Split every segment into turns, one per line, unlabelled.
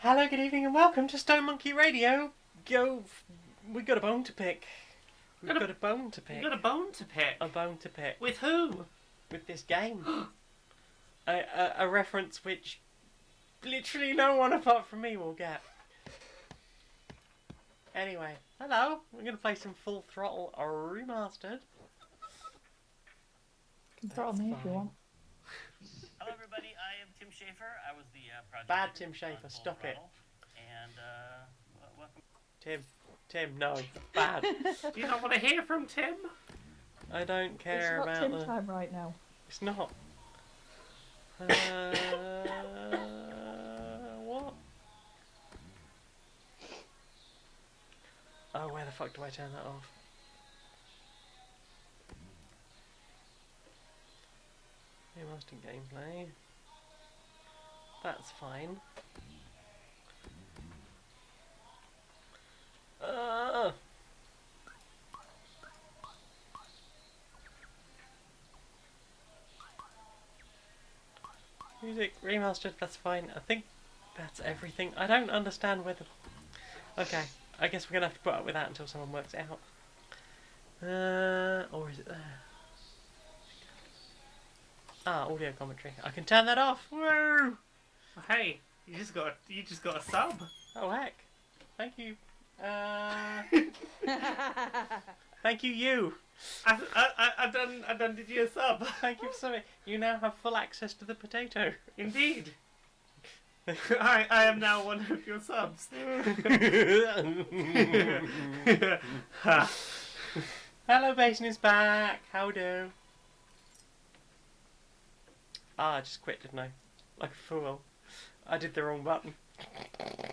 Hello, good evening, and welcome to Stone Monkey Radio. We got a bone to pick. We've got a bone to pick.
You got a bone to pick?
A bone to pick.
With who?
With this game. a reference which literally no one apart from me will get. Anyway, hello. We're going to play some Full Throttle Remastered.
You can throttle me if you want.
Hello everybody, I am Tim Schafer. I was the project
Bad
manager
Tim
on
Schafer,
Full
stop it.
Throttle. And welcome.
Tim, no. Bad.
Do you not want to hear from Tim?
I don't care
It's not
about
Tim time right now.
It's not. What? Oh, where the fuck do I turn that off? Remastered gameplay. That's fine. Music remastered, that's fine. I think that's everything. I don't understand whether... Okay, I guess we're going to have to put up with that until someone works it out. Or is it there? Ah, audio commentary. I can turn that off. Woo!
Hey, you just got a sub.
Oh heck! Thank you. Thank you.
I done did you a sub.
Thank you for something. You now have full access to the potato.
Indeed. I am now one of your subs.
Hello, Basin is back. How do? Ah, I just quit, didn't I? Like a fool. I did the wrong button.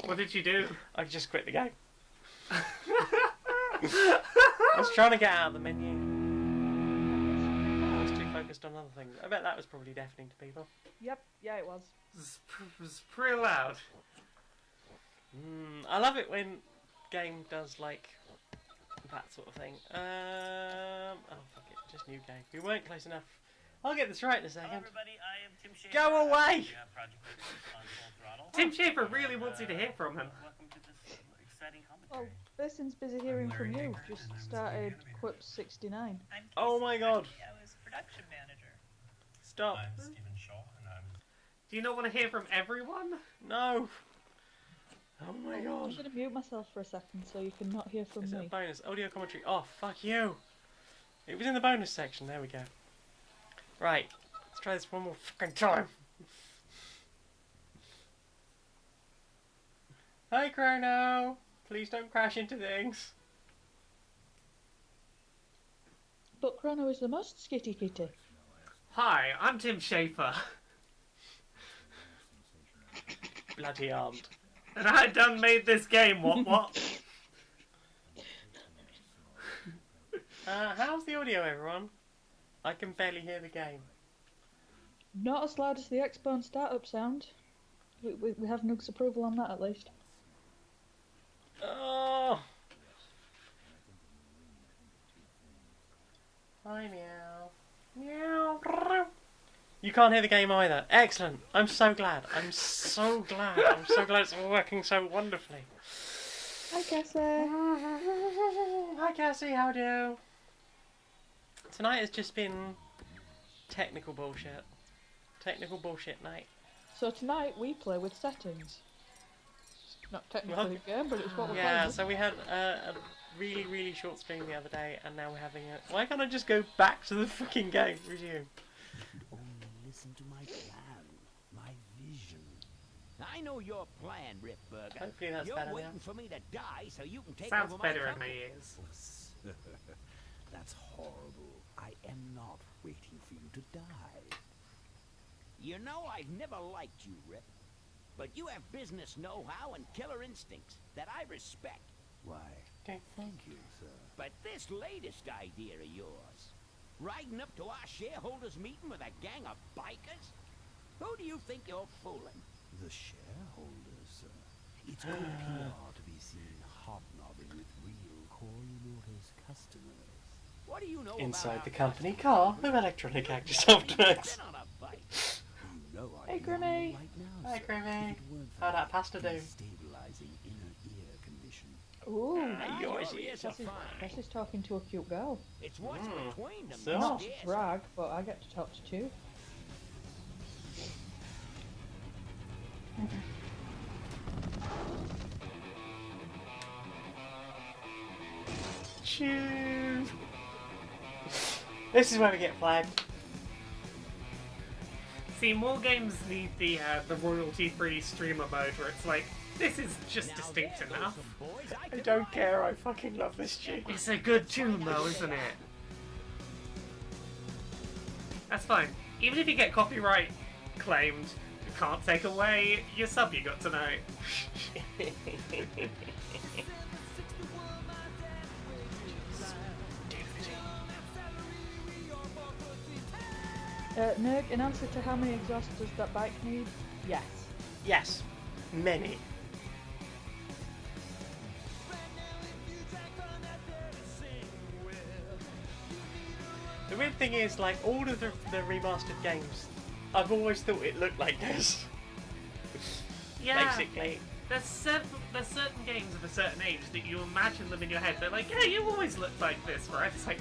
What did you do?
I just quit the game. I was trying to get out of the menu. I was too focused on other things. I bet that was probably deafening to people.
Yep, yeah it was.
It's pretty loud.
I love it when game does like that sort of thing. Oh fuck it, just new game. We weren't close enough. I'll get this right in a second.
Hello everybody, I am Tim Schafer.
Go away!
Project manager on Full Throttle.
Tim Schafer really wants you to hear from him.
Welcome to this exciting
Well,
commentary.
Basin's busy hearing from you. Just started Quip 69.
I'm
Oh
Casey
my god.
Bradley. I was production manager.
Stop.
I'm Stephen Shaw, and I'm...
Do you not want to hear from everyone?
No. Oh my
I'm
god.
going to mute myself for a second so you can not hear from
Is it a
me.
bonus? Audio commentary off. Fuck you. It was in the bonus section. There we go. Right. Let's try this one more fucking time. Hi, Chrono. Please don't crash into things.
But Chrono is the most skitty kitty.
Hi, I'm Tim Schafer.
Bloody armed.
And I done made this game, what?
How's the audio, everyone? I can barely hear the game.
Not as loud as the Xbone startup sound. We have Noog's approval on that at least.
Oh! Hi, meow. Meow. You can't hear the game either. Excellent. I'm so glad. I'm so glad it's all working so wonderfully.
Hi, Cassie.
Hi, Cassie. How do? Tonight has just been technical bullshit. Technical bullshit night.
So tonight we play with settings. It's not technically
Well,
a game, but it's what we're
Yeah,
playing.
so we had a really, really short stream the other day, and now we're having a... Why can't I just go back to the fucking game? Resume.
Only listen to my plan, my vision. I know your plan, Ripburger.
Hopefully that's
You're
better
waiting
now.
for me to die so you can take
Sounds
over my
better in my
company.
ears.
That's horrible. I am not waiting for you to die. You know I've never liked you, Rip. But you have business know-how and killer instincts that I respect. Why,
Okay.
thank you, sir. But this latest idea of yours, riding up to our shareholders' meeting with a gang of bikers? Who do you think you're fooling? The shareholders, sir. It's good PR to be seen hobnobbing with real Corey Motors customers. What do you know
Inside
about
the
our
company
customers?
car with electronic active software.
Been on a bike. no
Hey,
idea
Grimmy.
right now,
Hi,
sir,
Grimmy.
if it weren't for
How'd that pasta do?
stabilizing inner ear condition.
Ooh.
Yours
ears
is.
are fine.
This is talking to a cute girl.
It's what's between them.
So?
that
Not to
scares me.
brag, but I get to talk to two.
Choose. This is where we get flagged.
See, more games need the royalty-free streamer mode where it's like, this is just
Now
distinct
there goes
enough.
some boys I
I
could
don't care, I fucking love this tune.
It's a good tune though, isn't it? That's fine. Even if you get copyright claimed, you can't take away your sub you got tonight.
Nerg, in answer to how many exhausts does that bike need? Yes.
Yes, many. The weird thing is, like, all of the remastered games, I've always thought it looked like this.
Yeah.
Basically.
There's certain games of a certain age that you imagine them in your head. They're like, yeah, you always looked like this, right? It's like,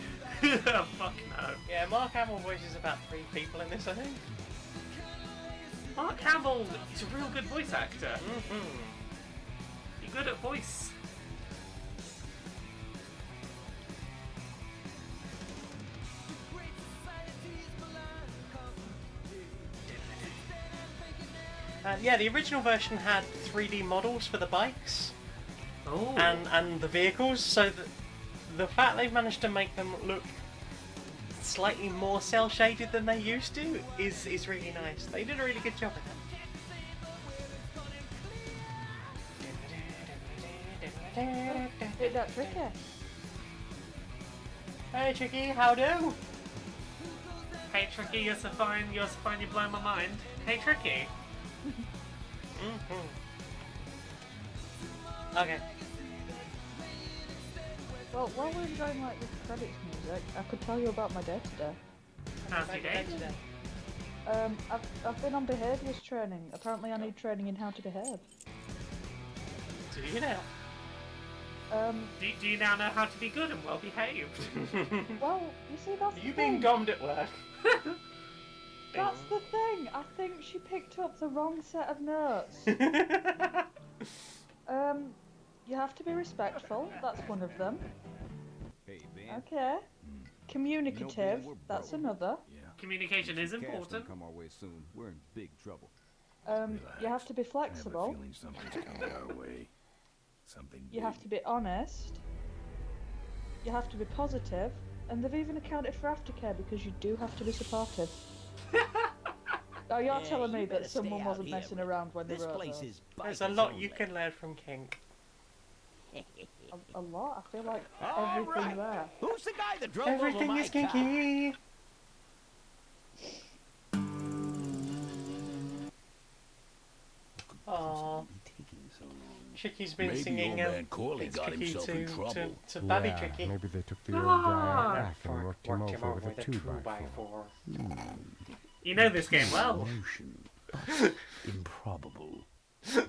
fuck no.
Yeah, Mark Hamill voices about 3 people in this, I think.
Mark Hamill is a real good voice actor.
Mm-hmm.
You're good at voice.
Yeah, the original version had 3D models for the bikes
Oh.
and the vehicles, so the fact they've managed to make them look slightly more cel-shaded than they used to is really nice. They did a really good job of that.
Hit that tricky.
Hey Tricky, how do?
Hey Tricky, you're so fine, you blow my mind. Hey Tricky.
Mm-hmm. Okay.
Well, while we're enjoying like the credits music, I could tell you about my day today.
How's your day?
I've been on behaviours training. Apparently I need training in how to behave.
Do you now?
Do you now know how to be good and well behaved?
Well, you see, that's the
You
thing.
being gommed at work.
That's the thing. I think she picked up the wrong set of notes. You have to be respectful. That's one of them.
Hey, Ben.
Okay. Communicative.
we're
That's
broke.
another.
Communication is
Cash
important.
come our way soon. We're in big trouble.
You have to be flexible.
Something's coming our way. Something
You have to be honest. You have to be positive. And they've even accounted for aftercare because you do have to be supportive. Oh, you're
Yeah,
telling me
you better
that someone
stay out
wasn't
here,
messing
Rick.
around when they
This
wrote
place
those.
is
There's a
bikers
lot you
only.
can learn from Kink.
A lot. I feel like
All
everything
right.
there.
Who's the guy that drove over
Everything
my
is
car?
kinky. Aww. Tricky's been
Maybe
singing
old man Corley
it's
got
Tricky
himself in trouble.
to Babby Tricky.
Maybe they took the old
Ah.
guy back and worked him over with a 2x4.
You know this game well.
Notion. Improbable.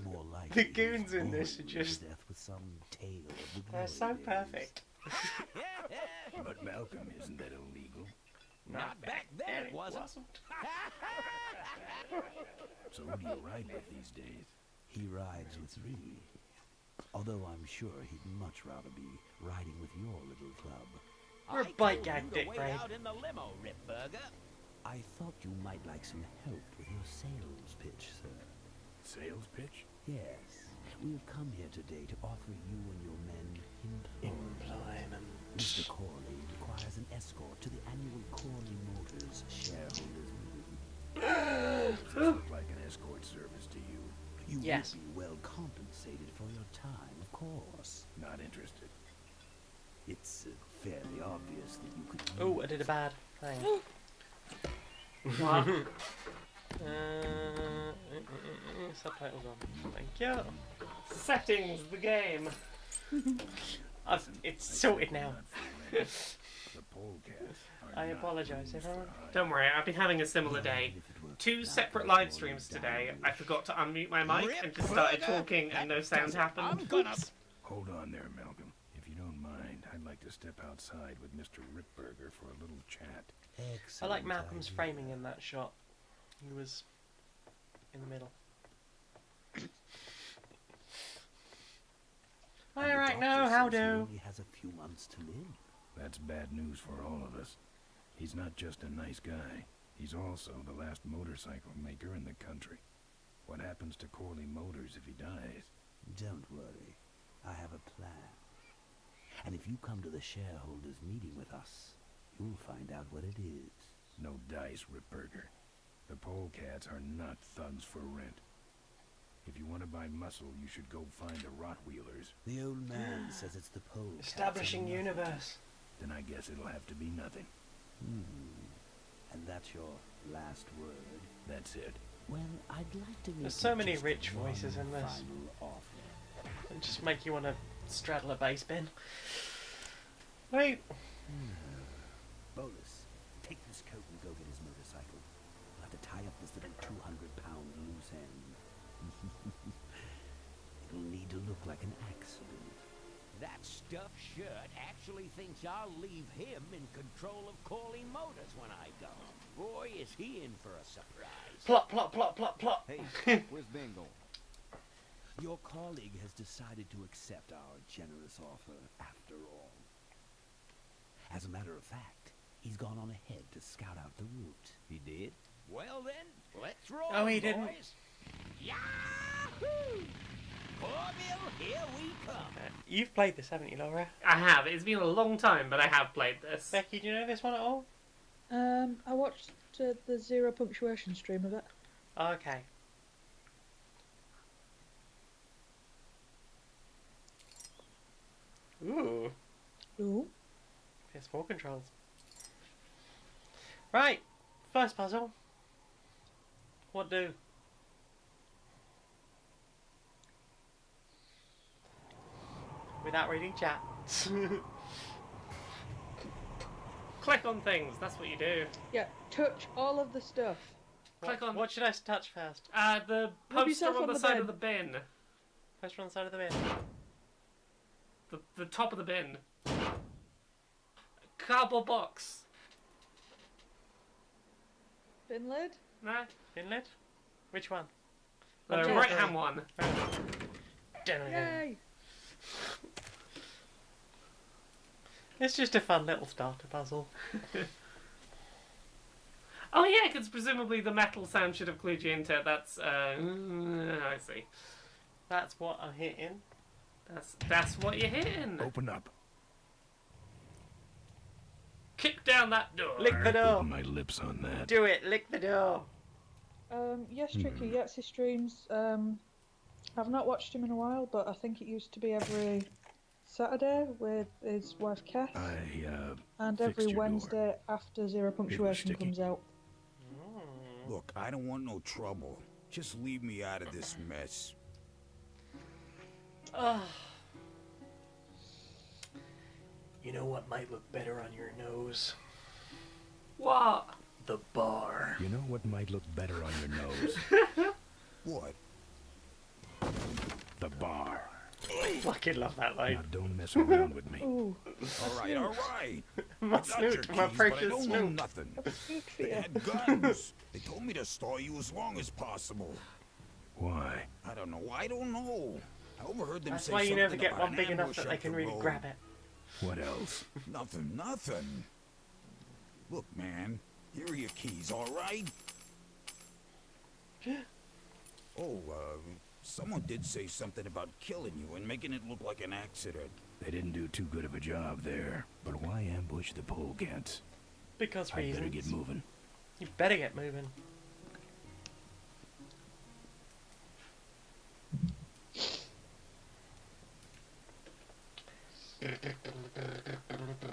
More like
The goons in this are just-
death with some tale of the
They're so
glory days.
perfect.
But Malcolm, isn't that illegal?
Not back then, it wasn't.
So who do you ride with these days? He rides with me. Although I'm sure he'd much rather be riding with your little club.
We're
I
bike
told
gang
you to
dick
wait
brain.
out in the limo, Ripburger.
I thought you might like some help with your sales pitch, sir. Sales pitch? Yes. We have come here today to offer you and your men employment. Mr. Corley requires an escort to the annual Corley Motors shareholders meeting. Does this look like an escort service to you? You
Yes.
would be well compensated for your time, of course. Not interested. It's fairly obvious that you could.
Oh, I did a bad thing.
What?
Subtitles on. Thank you.
Settings, the game.
It's sorted now.
The polecat.
I apologise, everyone.
Don't worry, I've been having a similar day. 2 separate live streams today. I forgot to unmute my mic and just started talking and no sound happened.
Hold on there, Malcolm. If you don't mind, I'd like to step outside with Mr. Ripburger for a little chat.
I like Malcolm's framing in that shot. He was in the middle. Alright, now, how do?
He only has a few months to live.
That's bad news for all of us. He's not just a nice guy. He's also the last motorcycle maker in the country. What happens to Corley Motors if he dies?
Don't worry. I have a plan. And if you come to the shareholders meeting with us, you'll find out what it is.
No dice, Ripburger. The polecats are not thugs for rent. If you want to buy muscle, you should go find the Rotwheelers.
The old man says it's the pole.
Establishing universe.
Then I guess it'll have to be nothing.
And that's your last word?
That's it.
Well, I'd like to make
There's so
you
many
just
rich
one
voices in this.
final offer.
They just make you want to straddle a bass bin. Wait.
Bolus, take this coat and go get his motorcycle. We'll have to tie up this little 200-pound loose end. It'll need to look like an accident.
That stuffed shirt actually thinks I'll leave him in control of Corley Motors when I go. Boy, is he in for a surprise.
Plot, plot, plot, plot, plot.
Hey, where's Bingo?
Your colleague has decided to accept our generous offer after all. As a matter of fact, he's gone on ahead to scout out the route.
He did?
Well then, let's roll,
Oh, he
boys.
didn't.
Yahoo! Corville, here we come.
You've played this, haven't you, Laura?
I have. It's been a long time, but I have played this.
Becky, do you know this one at all?
I watched the Zero Punctuation stream of it.
Okay. Ooh.
Ooh.
PS4 controls. Right. First puzzle. What do? Without reading chat.
Click on things. That's what you do.
Yeah, touch all of the stuff.
Click on
What should I touch first?
the
Rub
poster
yourself
on
on
the
the
side
bin.
of the bin.
Poster on the side of the bin.
The top of the bin. Cardboard box.
Bin lid?
No?
Bin lid? Which one?
The
One, two,
right
three.
hand one.
Yay!
It's just a fun little starter puzzle.
Oh yeah, because presumably the metal sound should have clued you into it. That's I see.
That's what I'm hitting.
That's what you're hitting.
Open up.
Kick down that door.
Lick the door.
Putting my lips on that.
Do it. Lick the door.
Yes, Tricky gets his streams. I've not watched him in a while, but I think it used to be every Saturday with his wife Kath, and
fixed
every
your door.
Wednesday after Zero Punctuation
sticky.
comes out.
Look, I don't want no trouble. Just leave me out of this mess.
You know what might look better on your nose?
What?
The bar.
You know what might look better on your nose?
What?
The bar.
I fucking love that line.
Now don't mess around with me.
Ooh,
All right, all right.
My
I got your
snoot, my
keys, but I
precious
don't know
snoot.
nothing.
sweet for
They
you.
had guns. They told me to stall you as long as possible.
Why?
I don't know. I don't know. I overheard them
That's
say
why you never
something
get
about
one
an
big enough
ambush
that they
up
can
the
really
road.
grab it.
What else?
Nothing. Look, man. Here are your keys, all right? Oh, someone did say something about killing you and making it look like an accident.
They didn't do too good of a job there. But why ambush the polecats?
Because
I better
reasons.
get moving.
You better get moving.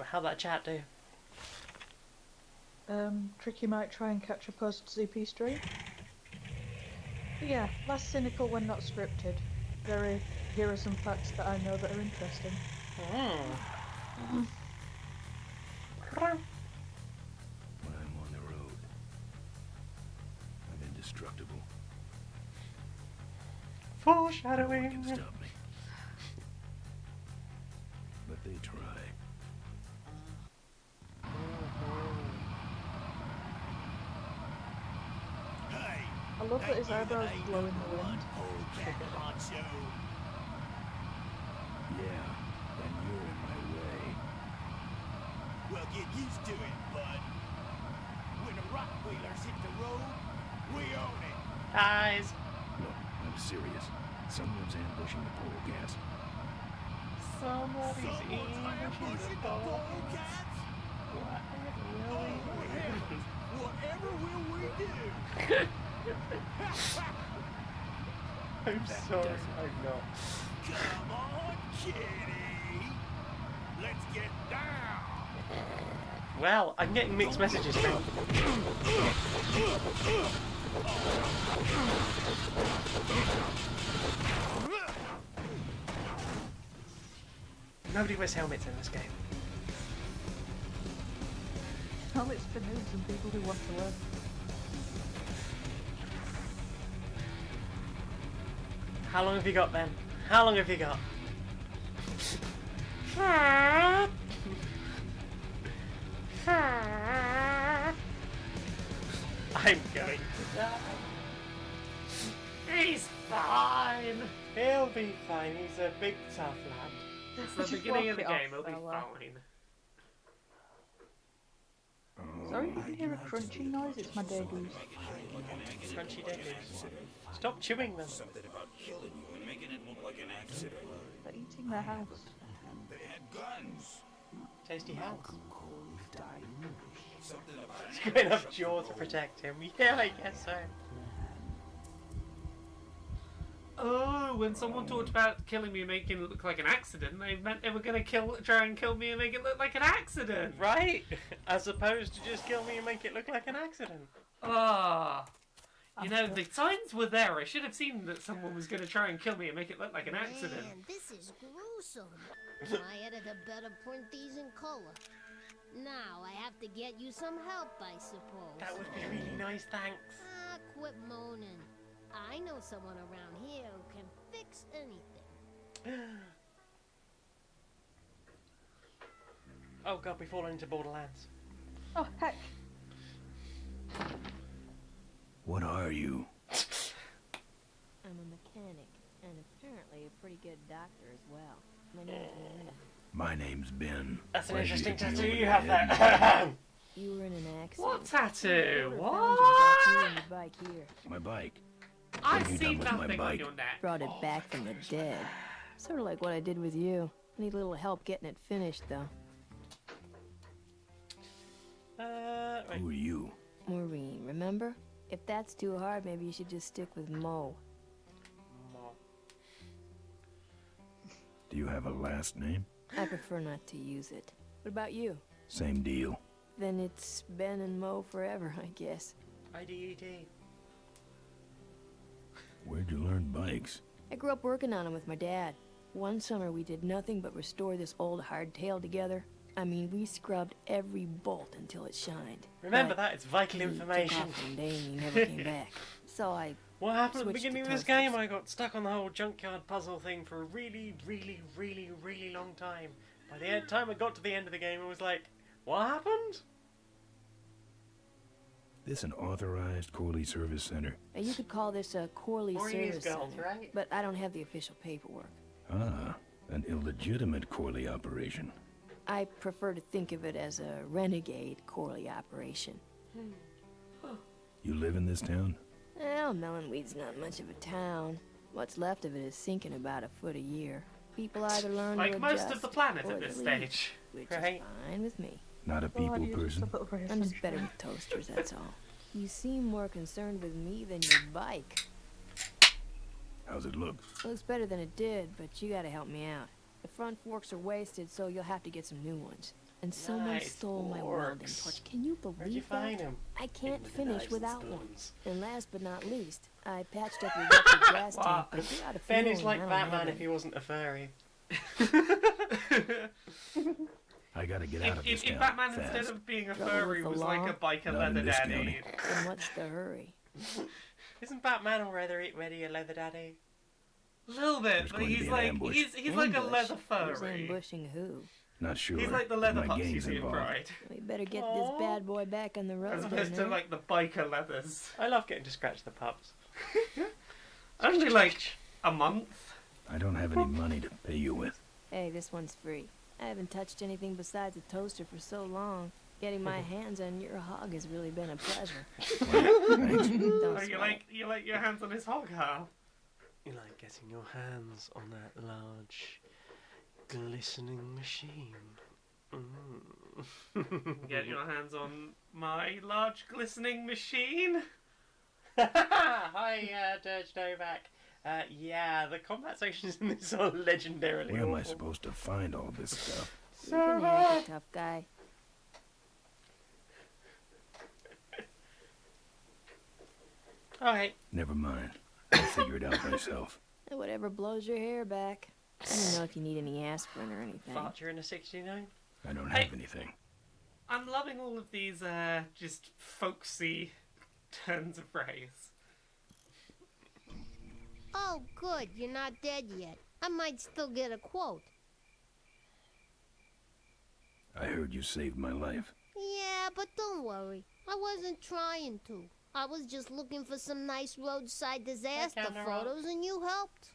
How'd that chat do?
Tricky might try and catch a post-ZP stream. But yeah, less cynical when not scripted. Very, here are some facts that I know that are interesting.
When I'm on the road, I've been
Foreshadowing.
Can stop me. But they try.
Hey,
I love that his eyebrows blow in the wind.
Yeah, and you're in my way.
Well, get used to it, bud. When the rock wheelers hit the road, we own it.
Guys.
Look, I'm serious. Someone's ambushing the polecats.
Somebody's
ambushing the polecats. Whatever will we do?
I'm sorry, I'm not.
Come on, kitty. Let's get down.
Well, I'm getting mixed messages now. Nobody wears helmets in this game.
Helmets for noobs and people who want to learn.
How long have you got, Ben? How long have you got? I'm going to die.
He's fine.
He'll be fine. He's a big tough lad.
It's the
Just
beginning of the
walk it
game.
off,
He'll be
fella.
fine.
Sorry, you can hear a crunching noise. It's my debut.
Crunchy deadlies. Stop chewing them.
Something about killing you and making it look like an accident.
They're eating their house.
They had guns.
Tasty house.
Something about
It's got enough jaw to protect him. Yeah, I guess so.
Oh, when someone talked about killing me and making it look like an accident, they meant they were going to try and kill me and make it look like an accident.
Right? As opposed to just kill me and make it look like an accident.
Ah. You know, the signs were there. I should have seen that someone was going to try and kill me and make it look like an accident.
Man, this is gruesome. My editor better print these in color. Now I have to get you some help, I suppose.
That would be really nice, thanks.
Ah, quit moaning. I know someone around here who can fix anything.
Oh god, we've fallen into Borderlands.
Oh, heck.
What are you?
I'm a mechanic, and apparently a pretty good doctor as well. My name's Maria.
My name's Ben.
That's an
Pleasure
interesting
to be
tattoo
over
you
the
have
head.
there.
You were in an accident.
What tattoo?
You
What?
and your bike here.
My bike.
I've
you
seen
done with my
nothing on
bike?
your neck.
Brought it back from the dead. Sort of like what I did with you. Need a little help getting it finished, though.
Right.
Who are you?
Maureen, remember? If that's too hard, maybe you should just stick with Mo.
Do you have a last name?
I prefer not to use it. What about you?
Same deal.
Then it's Ben and Mo forever, I guess.
IDED.
Where'd you learn bikes?
I grew up working on them with my dad. One summer we did nothing but restore this old hardtail together. I mean, we scrubbed every bolt until it shined.
Remember
But
that, it's vital
he took
information.
off one day and he never came back. So I
What happened at the
switched
beginning
to
of this
toasters.
game? I got stuck on the whole junkyard puzzle thing for a really, really, really, really long time. By the time I got to the end of the game, it was like, what happened?
This an authorized Corley Service Center.
You could call this a Corley
Corley's
Service
girls,
Center,
right?
but I don't have the official paperwork.
Ah, an illegitimate Corley operation.
I prefer to think of it as a renegade Corley operation.
You live in this town?
Well, Melonweed's not much of a town. What's left of it is sinking about a foot a year. People either learn
Like
to
most
adjust
of the planet
or
at
they
this
leave,
stage.
which
Right.
is fine with me.
Not a
Well,
people
how do you just
person?
stop it over
I'm just
here?
better with toasters, that's all. You seem more concerned with me than your bike.
How's it look?
Looks better than it did, but you gotta help me out. The front forks are wasted, so you'll have to get some new ones. And someone
Nice
stole my welding
forks.
torch. Can you
Where'd you
believe
find
that?
him?
I can't
In the
finish
knives and
without one.
spoons.
And last but not least, I patched up your rusty gas tank,
Wow.
but you got a
Ben
feeling
is like
I don't
Batman
have
if
any.
he wasn't a furry.
I gotta get out of this
If
town
Batman
fast.
instead of being a
Trouble
furry
with the
was like
law?
a biker
Not in
leather
this
daddy.
county.
Then what's the hurry?
Isn't Batman already a leather daddy?
A little bit,
There's
but
going to
he's
be an
like
ambush.
he's like a leather
Who's
furry.
ambushing who?
Not sure.
He's like the
but
leather
my
pups you
gang's
see in
involved.
Pride,
We better get this bad boy back on the road.
as opposed to
then, eh?
like the biker leathers.
I love getting to scratch the pups.
Only like a month.
I don't have any money to pay you with.
Hey, this one's free. I haven't touched anything besides a toaster for so long. Getting my hands on your hog has really been a pleasure.
Thanks.
Don't
Oh, you
sweat.
like your hands on his hog, huh?
You like getting your hands on that large, glistening machine.
Get your hands on my large glistening machine.
Hi, Dirge Novak. Yeah, the combat sections in this are legendarily
Where am I
awful.
supposed to find all this stuff?
You can hack it, tough guy.
Okay.
Never mind. I'll figure it out myself.
Whatever blows your hair back. I don't know if you need any aspirin or anything.
Fart, you're in a 69?
I don't
Hey.
have anything.
I'm loving all of these just folksy turns of phrase.
Oh, good. You're not dead yet. I might still get a quote.
I heard you saved my life.
Yeah, but don't worry. I wasn't trying to. I was just looking for some nice roadside disaster
camera.
photos, and you helped.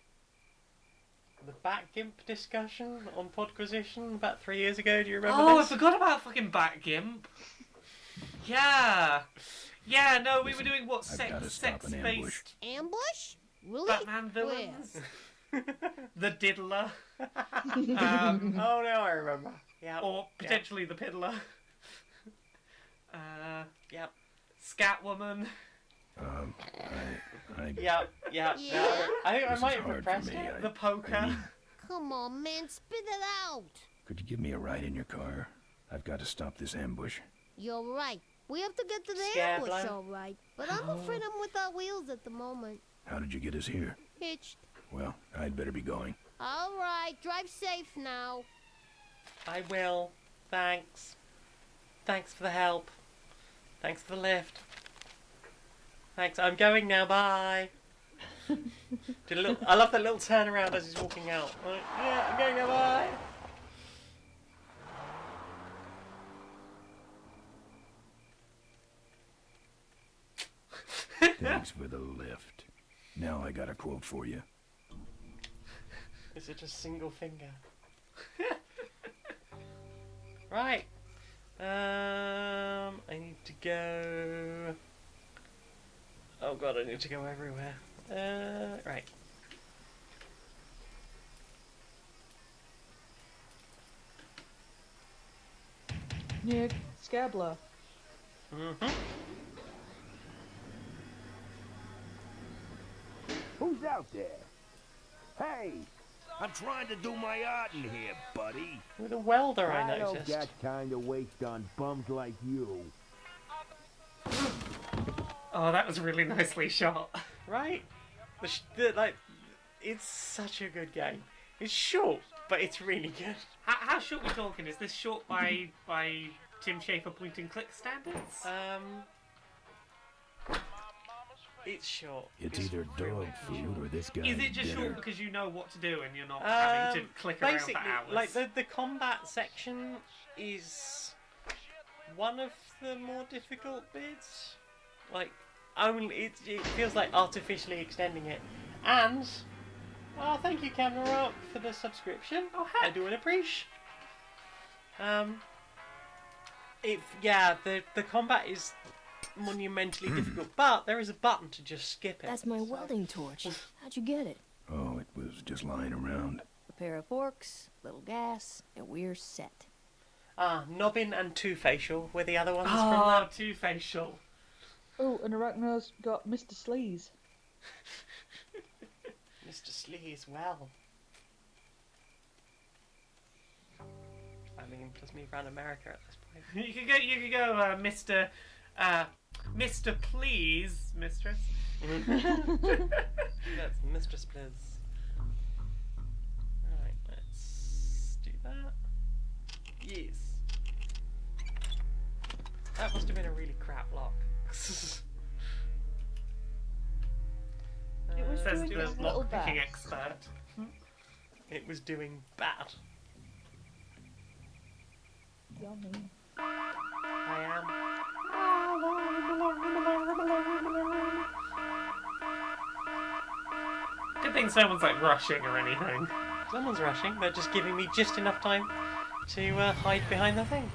The back gimp discussion on Podquisition about 3 years ago, do you remember
Oh, I
this?
forgot about fucking Batgimp. Yeah. Yeah, no, we were doing what
I've gotta stop an ambush.
sex-based
Ambush? Really?
Batman
Where?
villains. The Diddler.
Oh, no, I remember. Yeah.
Or potentially the Piddler.
Yep.
Scatwoman.
Yep.
Yeah.
No, I think I
This
might
is
have
hard for
repressed
me.
it.
The Poker.
Come on, man, spit it out.
Could you give me a ride in your car? I've got to stop this ambush.
You're right. We have to get to the
Scab
ambush,
line?
all right. But I'm afraid I'm without wheels at the moment.
How did you get us here?
Hitched.
Well, I'd better be going.
All right, drive safe now.
I will. Thanks. Thanks for the help. Thanks for the lift. Thanks, I'm going now, bye. I love that little turnaround as he's walking out. Like, yeah, I'm going now, bye.
Thanks for the lift. Now I got a quote for you.
Is it just single finger? Right. I need to go. Oh god, I need to go everywhere. Right.
Near Scabler.
Mm-hmm.
Who's out there? Hey, I'm trying to do my art in here, buddy.
With a welder, I
I don't
noticed.
got time to waste on bums like you.
Oh, that was really nicely shot.
Right? It's such a good game. It's short, but it's really good.
How short are we talking? Is this short by Tim Schafer point and click standards?
It's short.
It's either dog food or this guy's
Is it just
dinner.
short because you know what to do and you're not having to click around
Basically,
for hours?
like the combat section is one of the more difficult bits. Like, only it feels like artificially extending it. And thank you, Camera Rock, for the subscription.
Oh,
I do appreciate. The combat is monumentally difficult, but there is a button to just skip it.
That's my welding torch. How'd you get it?
Oh, it was just lying around.
A pair of forks, little gas, and we're set.
Nobbin and Two Facial were the other ones from
Oh,
that.
Two Facial.
Oh, and Arachno's got Mr. Sleaze.
Mr. Slee as well. I mean, does me around America at this point.
You could go, Mr. Please, Mistress.
That's Mistress Blizz. Alright, let's do that. Yes. That must have been a really crap lock.
It was
Says
doing
the
his little
lockpicking
best.
expert.
It was doing bad.
Yummy.
I am.
Good thing someone's like rushing or anything.
Someone's rushing, but just giving me just enough time to hide behind the thing.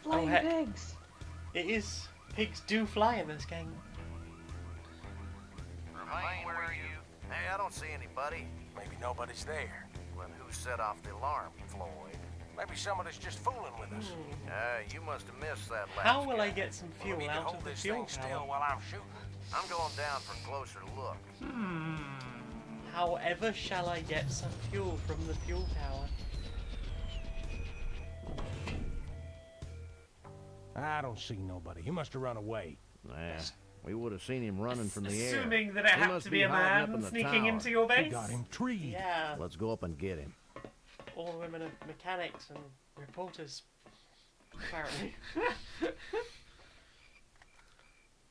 Flying
heck.
pigs.
It is. Pigs do fly in this game.
Remain, where are you? Hey, I don't see anybody. Maybe nobody's there. Well, who set off the alarm, Floyd? Maybe somebody's just fooling with us. You must have missed that last
How will
guy.
I get some fuel
Well, we need to
out
hold
of the
this
fuel
thing still
tower?
while I'm shooting. I'm going down for a closer look.
However shall I get some fuel from the fuel tower?
I don't see nobody. He must have run away.
Nah, we would have seen him running from the air.
Assuming that it
He
had
must
to be a
hiding up
man
in the
sneaking
tower.
into your base.
He got him treed.
Yeah.
Let's go up and get him.
All the women are mechanics and reporters. Apparently.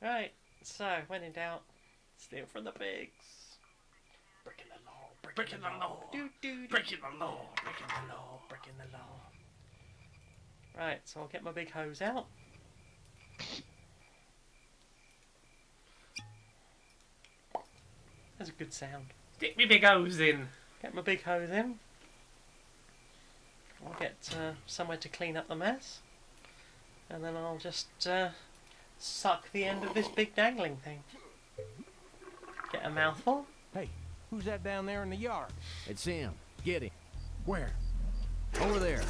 Right, so when in doubt, steal from the pigs. Breaking the law,
Breaking the law. Breaking the law.
breaking the law, breaking the law. Right, so I'll get my big hose out. That's a good sound.
Stick me big O's in.
Get my big hose in. I'll get somewhere to clean up the mess. And then I'll just suck the end of this big dangling thing. Get a mouthful.
Hey, who's that down there in the yard?
It's him. Get him.
Where?
Over there.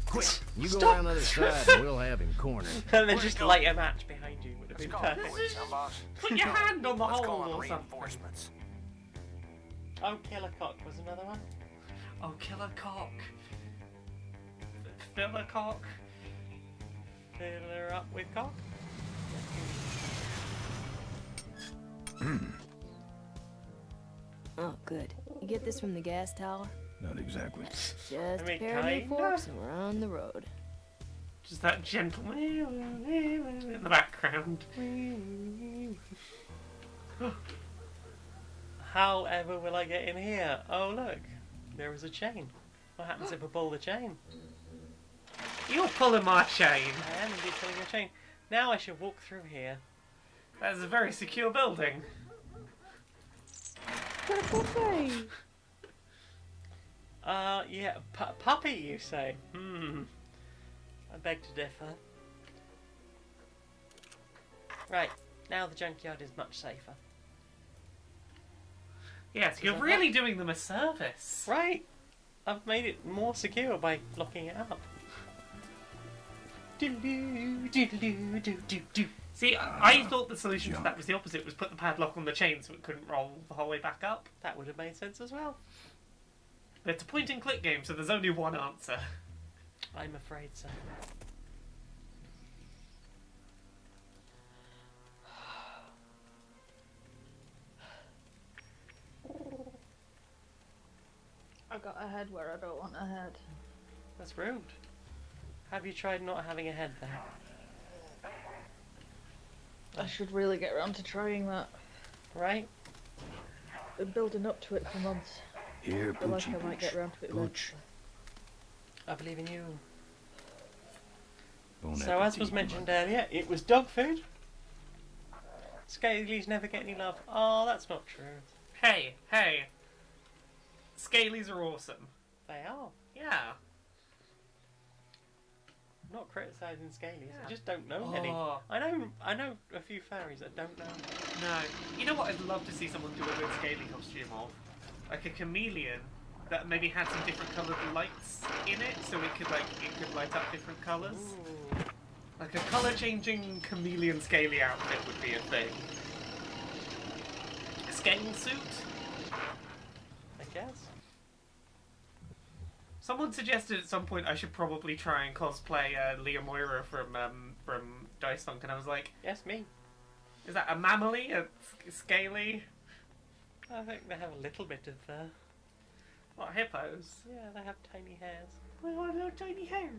Quick. You go
Stop.
around the other side and we'll have him cornered.
And then just light a match behind you would have
Let's
been
call
perfect.
police, huh, boss?
Put your hand on the
Let's
hole
call
or
in
something.
reinforcements.
Oh, Killer Cock was another one.
Oh, killer cock. Filler cock.
Fill her up with cock.
Oh, good. You get this from the gas tower?
Not exactly.
Just
I mean,
a pair of new
kinda.
forks and we're on the road.
Just that gentle in the background.
However will I get in here? Oh look, there is a chain. What happens if I pull the chain?
You're pulling my chain.
I am indeed pulling a chain. Now I should walk through here.
That is a very secure building.
Got a buffet.
Yeah, puppy you say? I beg to differ. Right, now the junkyard is much safer.
Yes, you're really doing them a service.
Right, I've made it more secure by locking it up.
See, I thought the solution to that was the opposite, was put the padlock on the chain so it couldn't roll the whole way back up.
That would have made sense as well.
But it's a point-and-click game, so there's only one answer.
I'm afraid so.
I got a head where I don't want a head.
That's rude. Have you tried not having a head there?
I should really get around to trying that.
Right?
Been building up to it for months.
Here,
I feel like I
Poochie
might get around to it
Pooch.
eventually.
I believe in you.
Bon
So as
appetit,
was mentioned
mother.
earlier, it was dog food. Scalies never get any love. Oh, that's not true.
Hey, hey. Scalies are awesome.
They are.
Yeah.
I'm not criticising Scalies. I
Yeah.
just don't know any.
Oh.
I know a few fairies that don't know.
No. You know what I'd love to see someone do a good Scaly costume of? Like a chameleon that maybe had some different coloured lights in it, so it could light up different colours.
Ooh.
Like a colour changing chameleon scaly outfit would be a thing. A scale suit?
I guess.
Someone suggested at some point I should probably try and cosplay Leah Moira from Dice Funk, and I was like,
Yes, me.
is that a mammally? A scaly?
I think they have a little bit of.
What, hippos?
Yeah, they have tiny hairs.
Well, I love tiny hairs.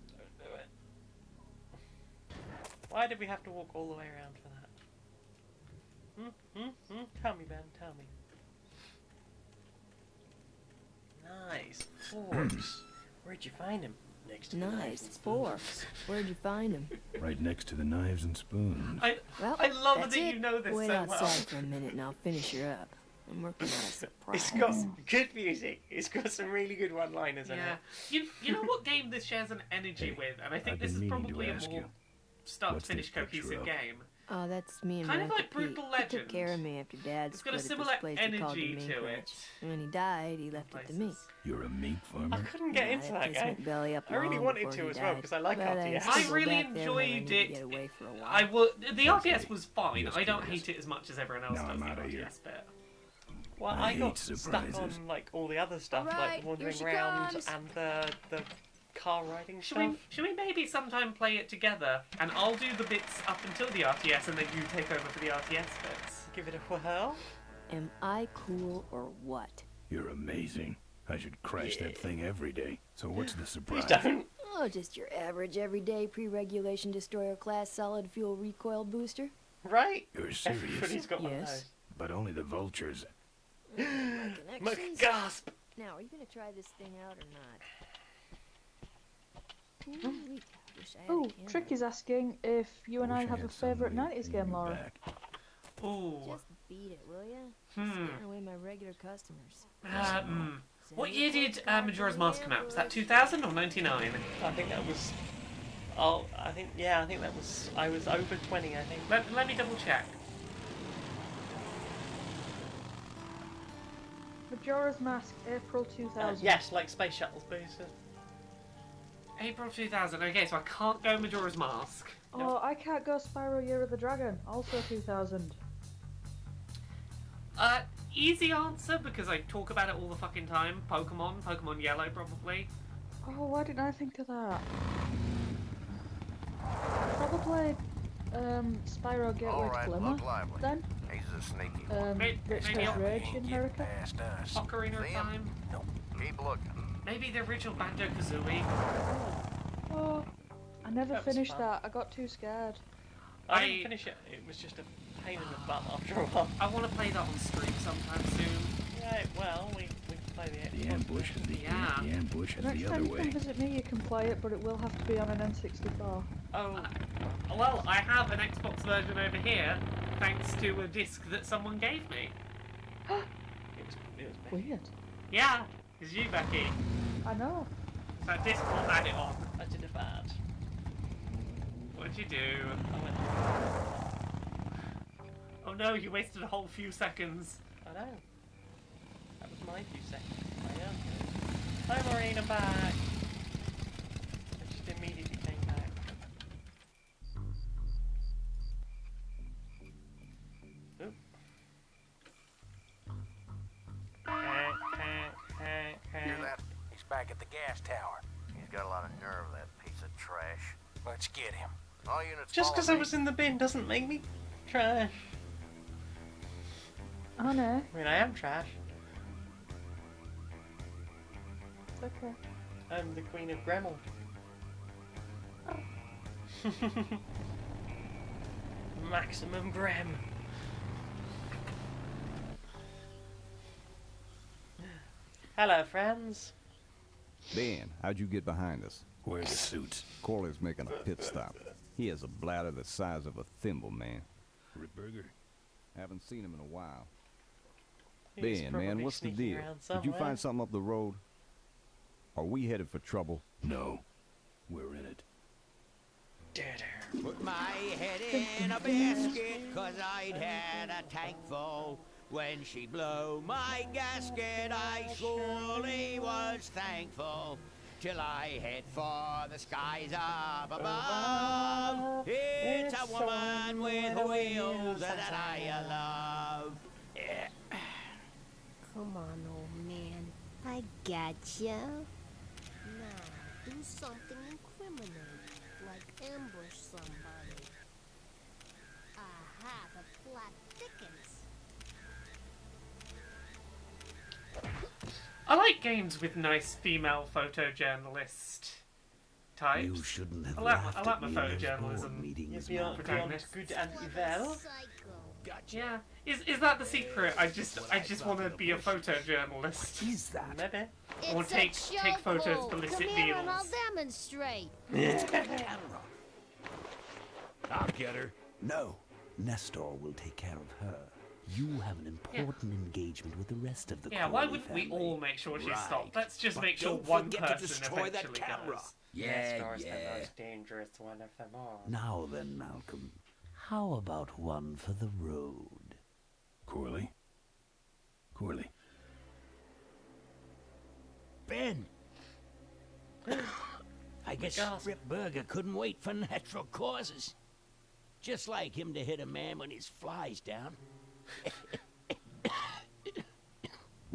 Don't do it. Why did we have to walk all the way around for that? Tell me, Ben, tell me. Nice. Forks. Where'd you find him? Next to the knives and
forks. Where'd you find him?
Right next to the knives and spoons.
I love that you know this
Wait
so
outside
well.
for a minute and I'll finish her up. I'm working on a surprise.
It's got good music. It's got some really good one-liners in
Yeah.
it.
You know what game this shares an energy with? And I think
I've
this
been
is
meaning to
probably a
ask
more
you,
start-to-finish
what's this picture
cohesive
of?
game.
Oh, that's me and
Kind
my
of like
Uncle Pete.
Brutal
He
Legend.
took care of me after Dad
It's got a
split at
similar
this place he called the
energy
Mink
to
Ranch.
it.
And when he died, he left it to me.
You're a mink
I
farmer?
couldn't get into that
place
game.
went belly up
I really
long
wanted
before
to
he
as well
died.
because I like
But
RTS.
I
used to go
really
back there when I
enjoyed
needed to
it.
get away for a while.
I will. The
Okay.
RTS was fine.
Just
I don't
curious.
hate it as much as everyone else
Now
does.
I'm
The
outta here.
RTS bit.
Well,
I
I got
hate
stuck
surprises.
on like all the other stuff,
All
like
right,
the wandering
here she
around
comes.
and the car riding
Should
stuff.
we maybe sometime play it together, and I'll do the bits up until the RTS, and then you take over for the RTS bits.
Give it a whirl.
Am I cool or what?
You're amazing. I should crash that thing every day. So what's the surprise?
Please don't.
Oh, just your average everyday pre-regulation destroyer class solid fuel recoil booster.
Right?
You're serious?
Everybody's got one of
Yes.
But only the vultures.
those. Gasp!
Now, are you gonna try this thing out or not? Ooh, wait, wish I had a
Oh,
camera.
Trick is asking if you and I
Wish
have a
had some
favourite
way of
90s
paying
game,
you
Laura.
back.
Ooh.
Just beat it, will ya?
Hmm.
Scaring away my regular customers.
What year did Majora's Mask come out? Was that 2000 or 99?
I think that was. Oh, I think that was. I was over 20, I think.
Let me double check.
Majora's Mask, April 2000.
Yes, like space shuttles boosted.
April 2000. Okay, so I can't go Majora's Mask.
Oh, I can't go Spyro Year of the Dragon, also 2000.
Easy answer because I talk about it all the fucking time. Pokemon Yellow probably.
Oh, why didn't I think of that? Probably Spyro Gateway
All
to
right,
Glimmer,
look lively.
then.
He's a sneaky one.
Maybe
Richter's Rage in
Get
America.
past us.
Ocarina of
See him?
Time.
Nope. Keep looking.
Maybe the original Banjo-Kazooie.
Oh, I never
That was
finished
fun.
that. I got too scared.
I didn't finish it. It was just a pain in the butt after a while.
I want to play that on stream sometime soon.
Yeah, well, we can play the
The
Xbox.
ambush is the ambush is
Next
the
time
other
you come
way.
visit me, you can play it, but it will have to be on an N64.
Oh,
Well, I have an Xbox version over here, thanks to a disc that someone gave me.
it was
Weird.
Yeah, it's you, Becky.
I know.
So disc will add it on.
I did it bad.
What'd you do?
I went.
Oh no, you wasted a whole few seconds.
I know. That was my few seconds. I am good. Hi, Maureen, I'm back. I just immediately came back. Oop.
Hear that? He's back at the gas tower. He's got a lot of nerve, that piece of trash. Let's get him. All units
Just
follow
because I
me.
was in the bin doesn't make me trash.
I know.
I mean, I am trash.
It's okay.
I'm the queen of Gremmel. Maximum Grem. Hello, friends.
Ben, how'd you get behind us?
Where are the suits?
Corley's making a pit stop. He has a bladder the size of a thimble, man.
Ripburger?
Haven't seen him in a while.
He's
Ben,
probably
man, what's the
sneaking
deal?
around
Did you
somewhere.
find something up the road? Are we headed for trouble?
No. We're in it.
Put my head in a basket, 'cause I'd had a tank full. When she blew my gasket, I surely was thankful. Till I head for the skies up above. It's a woman with wheels that I love. Yeah.
Come on, old man. I gotcha. Now, do something incriminating, like ambush somebody. Aha, the plot thickens.
I like games with nice female photojournalist types.
You shouldn't have
I
laughed
like
at
my
me in those
photojournalism.
board meetings,
Beyond
protagonist.
good and evil.
Yeah. Is that the secret? I just want to be a photojournalist.
Is that?
Maybe.
Or
It's
take
a
take photos of
chokehold.
illicit
Come here and I'll
deals.
demonstrate.
Camera.
I'll get her.
No, Nestor will take care of her. You have an important engagement with the rest of the
Yeah, why
Corley
wouldn't we
family.
all make sure she's
Right.
stopped? Let's just
But
make sure
don't
one
forget to
person
destroy that
eventually
camera.
does.
Nestor's the most dangerous one of them all.
Now then, Malcolm, how about one for the road?
Corley? Corley.
Ben! I guess Rip Burger couldn't wait for natural causes. Just like him to hit a man when his fly's down.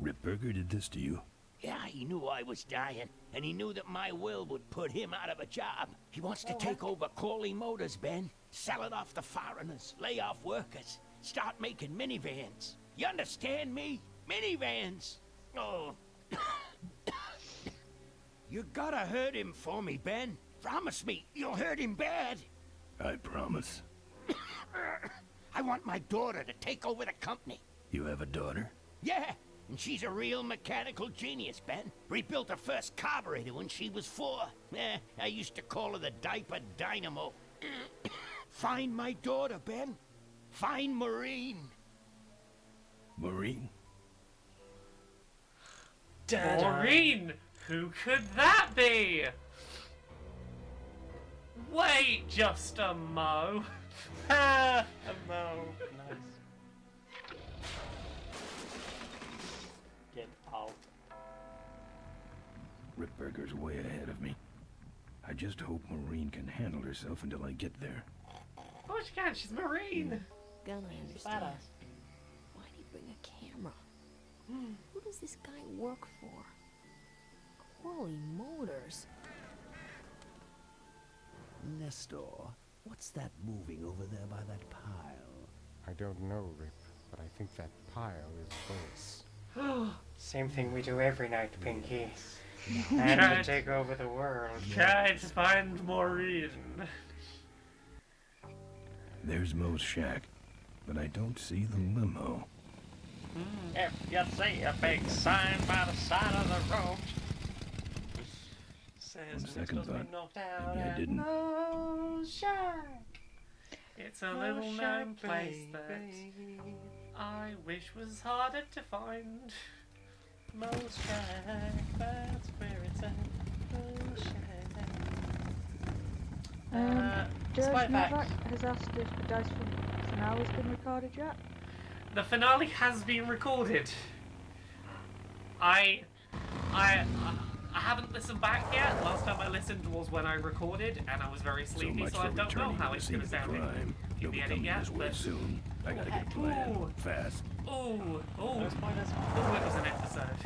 Ripburger did this to you?
Yeah, he knew I was dying, and he knew that my will would put him out of a job. He wants to take over Corley Motors, Ben. Sell it off to foreigners, lay off workers, start making minivans. You understand me? Minivans! Oh. You gotta hurt him for me, Ben. Promise me you'll hurt him bad.
I promise.
I want my daughter to take over the company.
You have a daughter?
Yeah, and she's a real mechanical genius, Ben. Rebuilt her first carburetor when she was 4. I used to call her the diaper dynamo. Find my daughter, Ben. Find Maureen.
Maureen?
Maureen! Who could that be? Wait just a mo.
A mo. Nice. Get out.
Ripburger's way ahead of me. I just hope Maureen can handle herself until I get there.
Oh, she can. She's Maureen.
Gonna understand.
Badass.
Why'd he bring a camera? Who does this guy work for? Corley Motors.
Nestor, what's that moving over there by that pile?
I don't know, Rip, but I think that pile is Willis.
Same thing we do every night, Pinky.
Tried-
And to take over the world.
Try to find Maureen.
There's Mo's shack, but I don't see the limo.
If you see a big sign by the side of the road, says
On second
Nestor's been
thought,
knocked out
maybe I
at
didn't.
Mo's shack.
It's a
Mo's
little known
shack,
place that
baby.
I wish was harder to find.
Mo's shack, that's where it's at. Mo's shack.
George
Spite fact.
Novak has asked if the Dice from finale has been recorded yet.
The finale has been recorded. I haven't listened back yet. Last time I listened was when I recorded, and I was very
So
sleepy,
much
so
for
I don't know
returning
how
to the
it's
scene
going to
of the
sound
crime.
in
They'll
the
be
edit
coming
yet.
this way
But
soon. I gotta get a plan.
Ooh.
Fast.
ooh, it
Spoilers.
was an episode.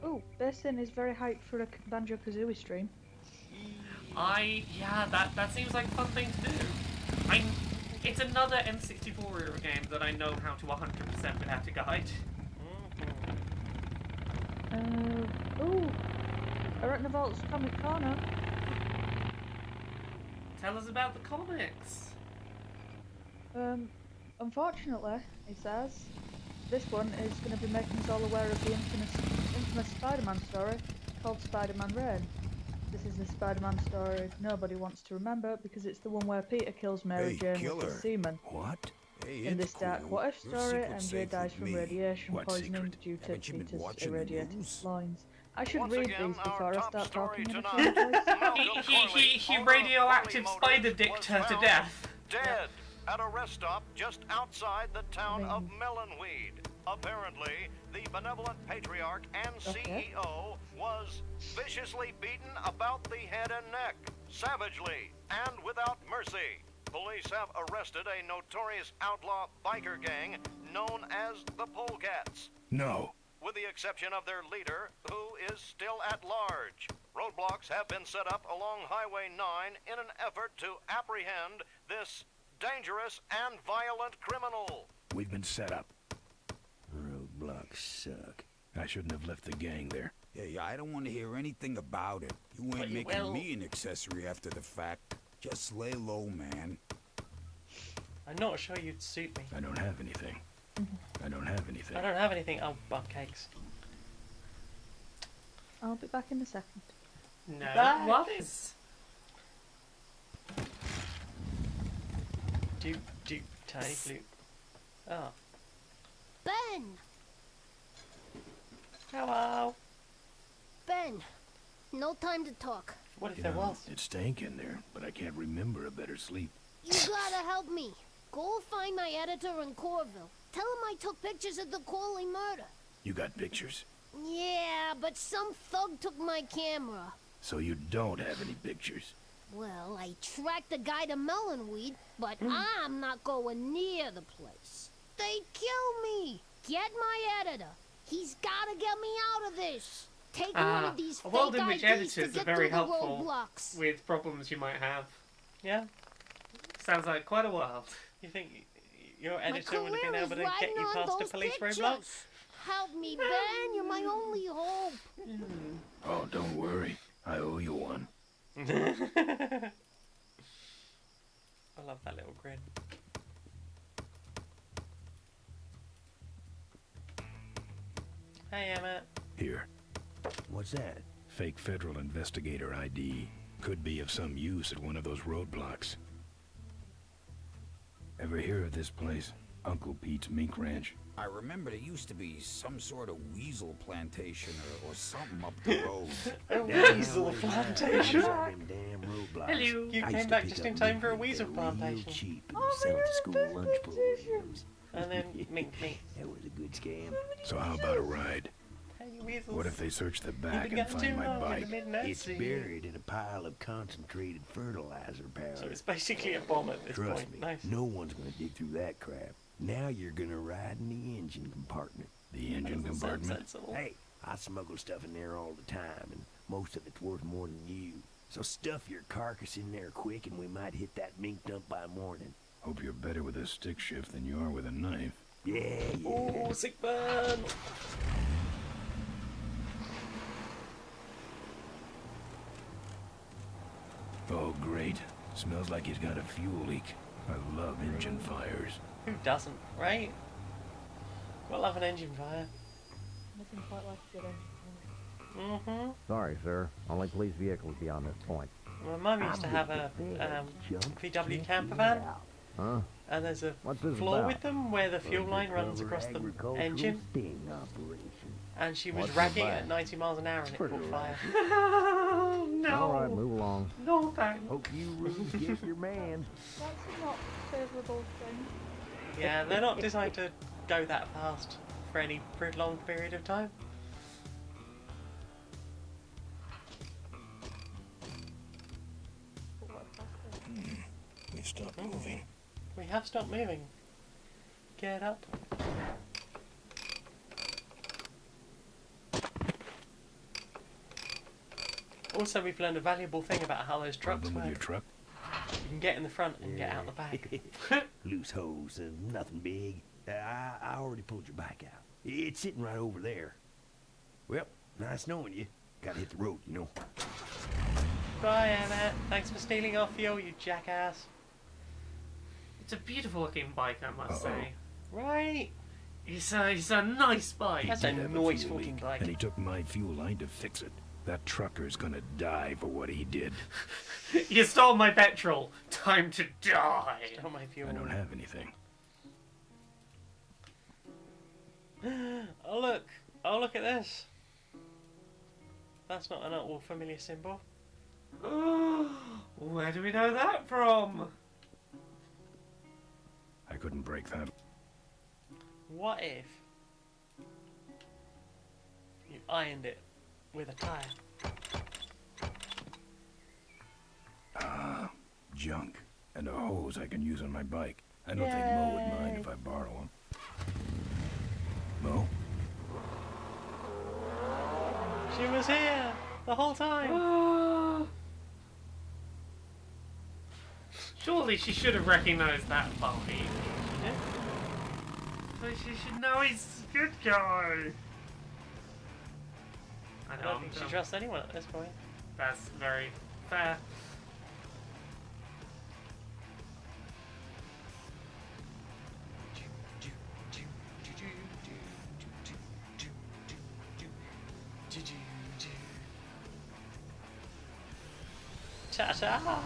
Oh, Basin is very hyped for a Banjo-Kazooie stream.
Yeah, that seems like a fun thing to do. It's another N64 era game that I know how to 100% without a guide.
Oh, Arachna Vault's Comic Corner.
Tell us about the comics.
Unfortunately, he says, this one is going to be making us all aware of the infamous Spider-Man story called Spider-Man Reign. This is the Spider-Man story nobody wants to remember because it's the one where Peter kills Mary Jane with his semen.
What?
Hey,
In
it's
this dark
cool.
what-if
Your
story,
secret's
MJ
safe
dies
with
from
me.
radiation
What
poisoning
secret?
due to
Haven't you been
Peter's
watching the
irradiated
news?
loins. I should
Once
read
again,
these
our
before I
top
start
story
talking in a
tonight.
few days.
He radioactive spider dicked her to death.
Dead at a rest stop just outside the town of Melonweed. Apparently, the benevolent patriarch and CEO was viciously beaten about the head and neck, savagely and without mercy. Police have arrested a notorious outlaw biker gang known as the Polecats.
No.
With the exception of their leader, who is still at large. Roadblocks have been set up along Highway 9 in an effort to apprehend this dangerous and violent criminal.
We've been set up.
Roadblocks suck.
I shouldn't have left the gang there.
Hey, I don't want to hear anything about it. You
But
ain't
you
making
will.
me an accessory after the fact. Just lay low, man.
I'm not sure you'd suit me.
I don't have anything. I don't have anything.
I don't have anything. Oh, cupcakes.
I'll be back in a second.
No.
Bye.
What is?
Do, tiny flute. Oh.
Ben!
Hello.
Ben! No time to talk.
What if
You
there
know,
was?
it stank in there, but I can't remember a better sleep.
You gotta help me. Go find my editor in Corville. Tell him I took pictures of the Corley murder.
You got pictures,
Yeah, but some thug took my camera.
so you don't have any pictures.
Well, I tracked the guy to Melonweed, but I'm not going near the place. They'd kill me. Get my editor. He's gotta get me out of this. Take one of these
A world
fake
in which
IDs to
editors
get
are very
through the
helpful
roadblocks.
with problems you might have.
Yeah.
Sounds like quite a world.
You think your
My
editor would have
career
been
is
able to get
riding
you
on
past a
those
police
pictures.
roadblock?
Help me, Ben. You're my only hope.
Oh, don't worry. I owe you one.
I love that little grin. Hey, Emmett.
Here.
What's that?
Fake federal investigator ID. Could be of some use at one of those roadblocks. Ever hear of this place? Uncle Pete's Mink Ranch?
I remember there used to be some sort of weasel plantation or something up the road.
A weasel plantation?
Hello.
You came back just in time for a weasel plantation.
Cheap and sell to school lunch programs.
And then mink.
That was a good scam.
So how about a ride?
Hey, weasels.
What if they search the
You've
back
been
and
gone
find
too
my
long in
bike?
the mid-Nazi.
It's buried in a pile of concentrated fertilizer powder.
So it's basically a bomb at this
Trust
point.
me,
Nice.
no one's gonna dig through that crap. Now you're gonna ride in the engine compartment.
The engine
That doesn't sound
compartment?
sensible.
Hey, I smuggle stuff in there all the time, and most of it's worth more than you. So stuff your carcass in there quick, and we might hit that mink dump by morning.
Hope you're better with a stick shift than you are with a knife.
Yeah.
Oh, sick burn!
Oh, great. Smells like he's got a fuel leak. I love engine fires.
Who doesn't, right? Gotta love an engine fire.
Nothing quite like a good engine.
Mm-hmm.
Sorry, sir. Only police vehicles beyond this point.
My mum used to have a VW camper van,
Huh?
and there's a
What's this
floor
about?
with them where the fuel line runs across the engine,
Sting operation.
and she was
What's
racking
the
it at
back?
90 miles an hour and it caught fire.
Oh, no.
All right, move along.
No thanks.
Hope you rules get your man.
That's not a favourable thing.
Yeah, they're not designed to go that fast for any prolonged period of time.
But what faster?
We stopped moving.
We have stopped moving. Get up. Also, we've learned a valuable thing about how those trucks
Problem with your
work.
truck?
You can get in the front and get out the back.
Loose hose and nothing big. I already pulled your bike out. It's sitting right over there. Well, nice knowing you. Gotta hit the road, you know.
Bye, Emmett. Thanks for stealing our fuel, you jackass.
It's a beautiful looking bike, I must say.
Right?
It's a nice bike.
That's
He
a
did have
nice
fuel
fucking
leak,
bike.
And he took my fuel line to fix it. That trucker's gonna die for what he did.
You stole my petrol. Time to die.
Stole my fuel.
I don't have anything.
Oh look! Oh look at this! That's not an all familiar symbol.
Where do we know that from?
I couldn't break that.
What if you ironed it with a tire?
Ah, junk. And a hose I can use on my bike. I don't think Mo would mind if I borrow him. Mo?
She was here the whole time.
Surely she should have recognised that bike.
Yeah.
But she should know he's a good guy. I know.
I don't think she trusts anyone at this point.
That's very fair.
Ta-ta!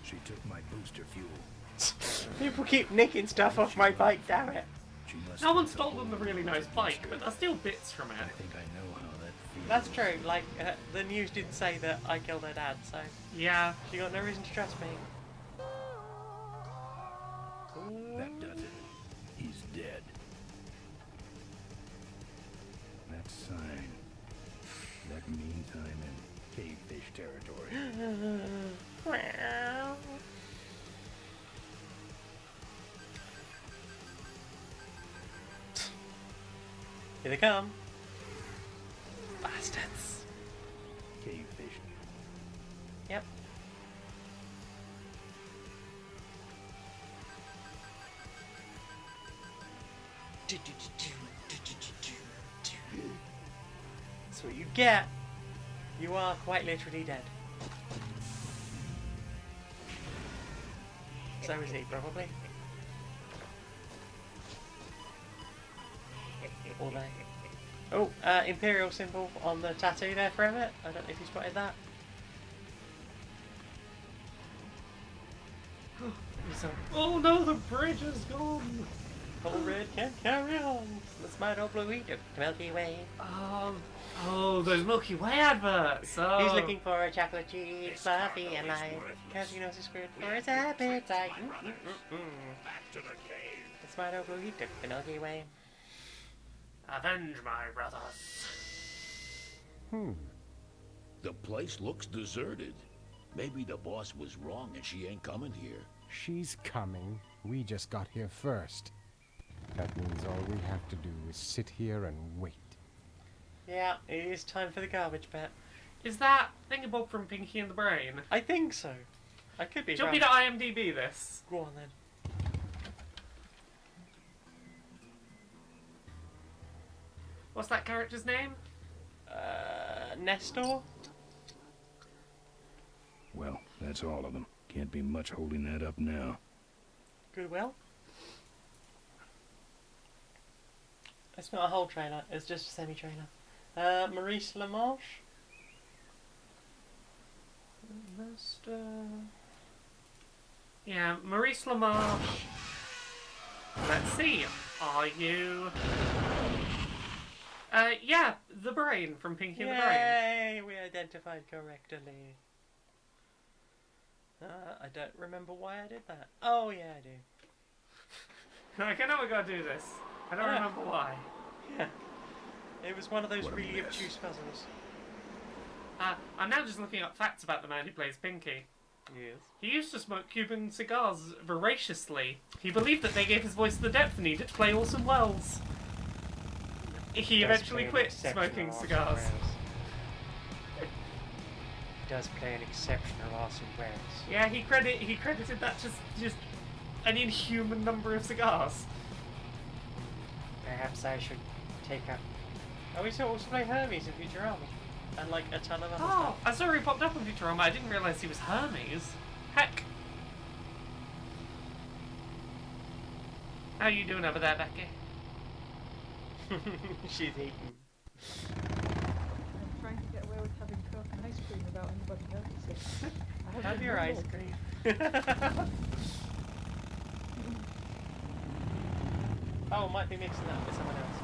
She took my booster fuel.
People keep nicking stuff off my bike, damn it.
No one stolen the really nice bike, but there's still bits from it.
I think I know how that feels.
That's true, like, the news did say that I killed her dad, so...
Yeah.
She got no reason to trust me.
That does it. He's dead. That sign. That means I'm in cavefish territory.
Here they come. Bastards.
Cavefish.
Yep. That's what you get. You are quite literally dead. So is he, probably. Or they. Oh, Imperial symbol on the tattoo there for Emmett. I don't know if you spotted that.
Oh no, the bridge is gone!
All red can carry on. The smart old blue heat of the Milky Way.
Oh, those Milky Way adverts! Oh.
He's looking for a chocolate cheese, fluffy and light. Cause he knows he's screwed for his appetite.
Back to the cave.
The smart old blue heat of the Milky Way.
Avenge my brothers.
The place looks deserted. Maybe the boss was wrong and she ain't coming here.
She's coming. We just got here first. That means all we have to do is sit here and wait.
Yeah, it is time for the garbage bet.
Is that Thingabob from Pinky and the Brain?
I think so. I could be
Do you
wrong.
want me to IMDb this?
Go on then.
What's that character's name?
Nestor?
Well, that's all of them. Can't be much holding that up now.
Goodwill? It's not a whole trailer, it's just a semi-trailer. Maurice LaMarche?
Yeah, Maurice LaMarche. Let's see. Are you... yeah, the Brain from Pinky and the Brain.
Yay! We identified correctly. I don't remember why I did that. Oh yeah, I do.
I know we gotta do this. I don't remember why.
Yeah. It was one of those really obtuse puzzles.
I'm now just looking up facts about the man who plays Pinky.
Yes.
He used to smoke Cuban cigars voraciously. He believed that they gave his voice the depth needed to play Orson Welles. He eventually quit smoking cigars.
Does play an exceptional Orson Welles.
Yeah, he credited that just an inhuman number of cigars.
Perhaps I should take up. Oh, we also play Hermes in Futurama. And like a ton of other stuff.
I saw he popped up on Futurama. I didn't realise he was Hermes. Heck. How you doing over there, Becky?
She's eating.
I'm trying to get away with having Coke and ice cream without anybody noticing.
Have your ice cream. Oh, might be mixing that with someone else.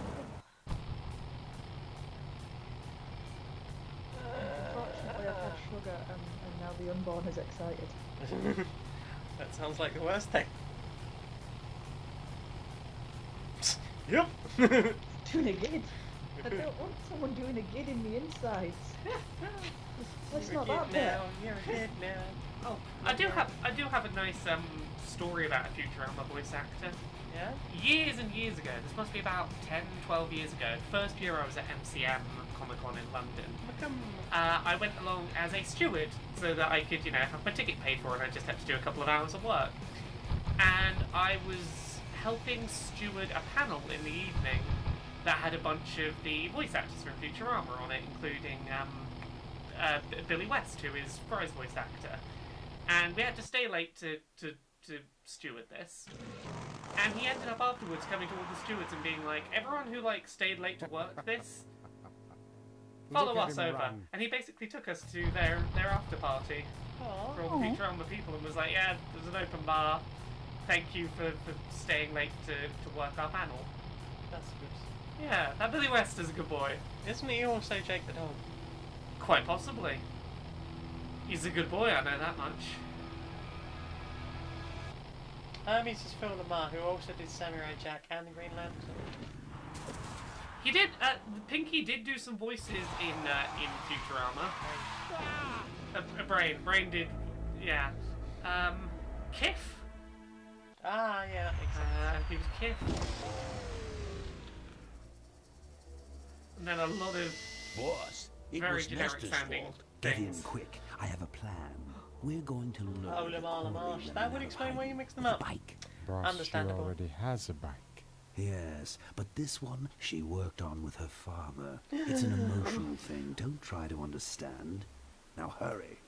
Unfortunately, I've had sugar and now the unborn is excited.
That sounds like the worst thing. Yep.
Doing a gid. I don't want someone doing a gid in the insides. That's not that bad.
You're a kid now.
Oh, I do have a nice story about a Futurama voice actor.
Yeah?
Years and years ago, this must be about 10, 12 years ago, the first year I was at MCM Comic Con in London, I went along as a steward so that I could, have my ticket paid for and I just had to do a couple of hours of work. and I was helping steward a panel in the evening that had a bunch of the voice actors from Futurama on it, including Billy West, who is Fry's voice actor. And we had to stay late to steward this. And he ended up afterwards coming to all the stewards and being like, everyone who like stayed late to work this, follow
Look at
us
him
over.
run.
And he basically took us to their after party for all the Futurama people and was like, yeah, there's an open bar. Thank you for staying late to work our panel.
That's good.
Yeah, that Billy West is a good boy.
Isn't he also Jake the dog?
Quite possibly. He's a good boy, I know that much.
He's just Phil Lamar, who also did Samurai Jack and the Green Lantern.
He did. Pinky did do some voices in Futurama. Brain did. Yeah. Kiff.
Ah, yeah, that makes sense.
He was Kiff. And then a lot of
Boss, it
very
was
generic
Nestor's
sounding
fault.
Get in
things.
quick. I have a plan. We're going to load
Oh, Lamar Lamarche. That would explain why you mix them up.
Boss, she
Understandable.
already has a bike.
Yes, but this one she worked on with her father. It's an emotional thing. Don't try to understand. Now hurry.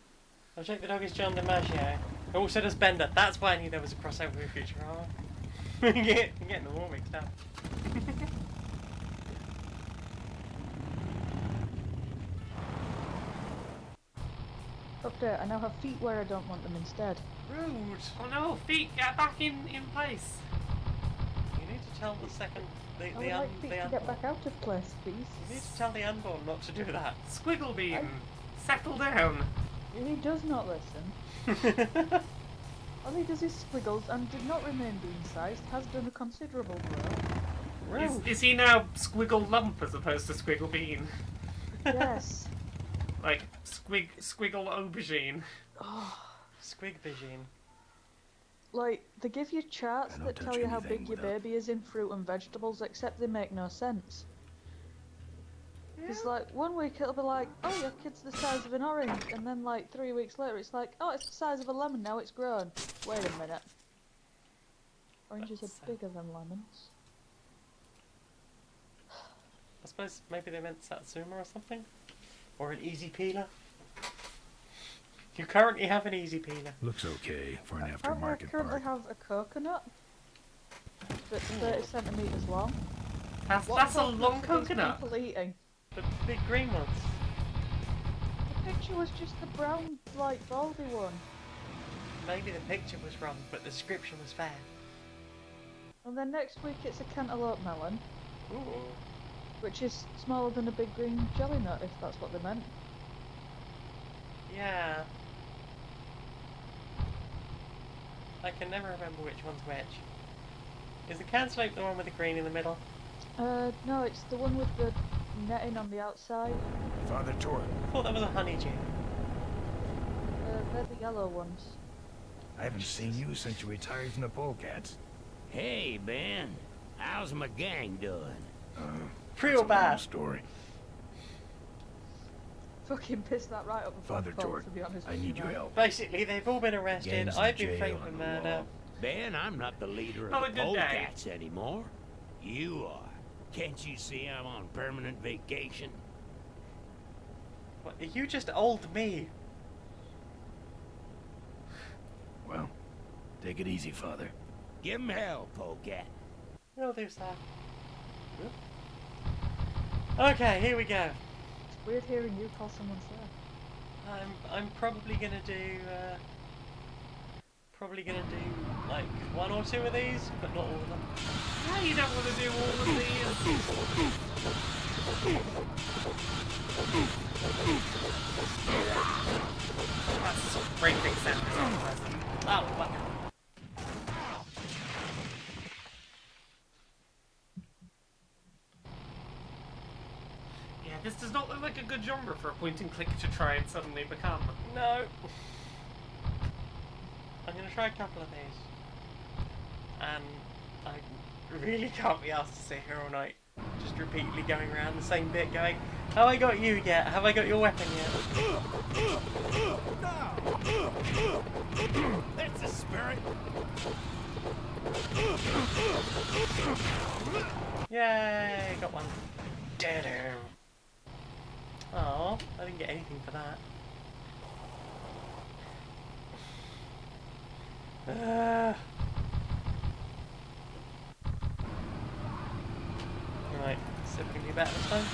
I'll check the dog is John DiMaggio. Who also does Bender. That's why I knew there was a crossover with Futurama. You're getting them all mixed up.
Update, I now have feet where I don't want them instead.
Rude. Oh no, feet, get back in place.
You need to tell the second...
I would like feet to get back out of place, please.
You need to tell the unborn not to do that.
Squiggle Bean, settle down.
He does not listen. All he does is squiggles and did not remain bean-sized, has done a considerable growth.
Is he now Squiggle Lump as opposed to Squiggle Bean?
Yes.
Like Squiggle Aubergine.
Oh.
Squigbagine.
Like, they give you charts
don't
that
touch
tell you how
anything
big your
without-
baby is in fruit and vegetables, except they make no sense. It's like, 1 week it'll be like, oh, your kid's the size of an orange, and then like 3 weeks later it's like, oh, it's the size of a lemon now, it's grown. Wait a minute. Oranges are bigger than lemons.
I suppose maybe they meant Satsuma or something? Or an easy peeler? You currently have an easy peeler.
Looks okay for an
Apparently I
aftermarket
currently
part.
have a coconut that's 30 centimetres long.
That's
What
a long
coconuts are these
coconut.
people eating?
The big green ones.
The picture was just the brown, like, baldy one.
Maybe the picture was wrong, but the description was fair.
And then next week it's a cantaloupe melon,
Ooh.
which is smaller than a big green jelly nut, if that's what they meant.
Yeah. I can never remember which one's which. Is the cantaloupe the one with the green in the middle?
No, it's the one with the netting on the outside.
Father Tor,
I thought that was a honeydew.
They're the yellow ones.
I haven't seen you since you retired from the polecats.
Hey, Ben. How's my gang doing?
Real bad.
Story.
Fucking pissed that right up before
Father
the call,
Tor,
to be honest
I
with
need
you,
your
man.
help.
Basically, they've all been arrested.
Gangs in
I've been
jail
framed for
and the
murder.
law.
Ben, I'm not the leader of
Have
the
a good day.
Polecats anymore. You are. Can't you see I'm on permanent vacation?
What, you just old me.
Well, take it easy, Father.
Give him hell, Polecat.
We'll do so. Okay, here we go.
It's weird hearing you call someone sir.
I'm probably gonna do like 1 or 2 of these, but not all of them.
Yeah, you don't want to do all of these. That's scraping sound is unpleasant.
Oh, well.
Yeah, this does not look like a good genre for a point and click to try and suddenly become.
No. I'm gonna try a couple of these. And I really can't be asked to sit here all night. Just repeatedly going around the same bit going, have I got you yet? Have I got your weapon yet?
That's That's a spirit.
Yay, got one. Oh, I didn't get anything for that. Right, so we can do better this time.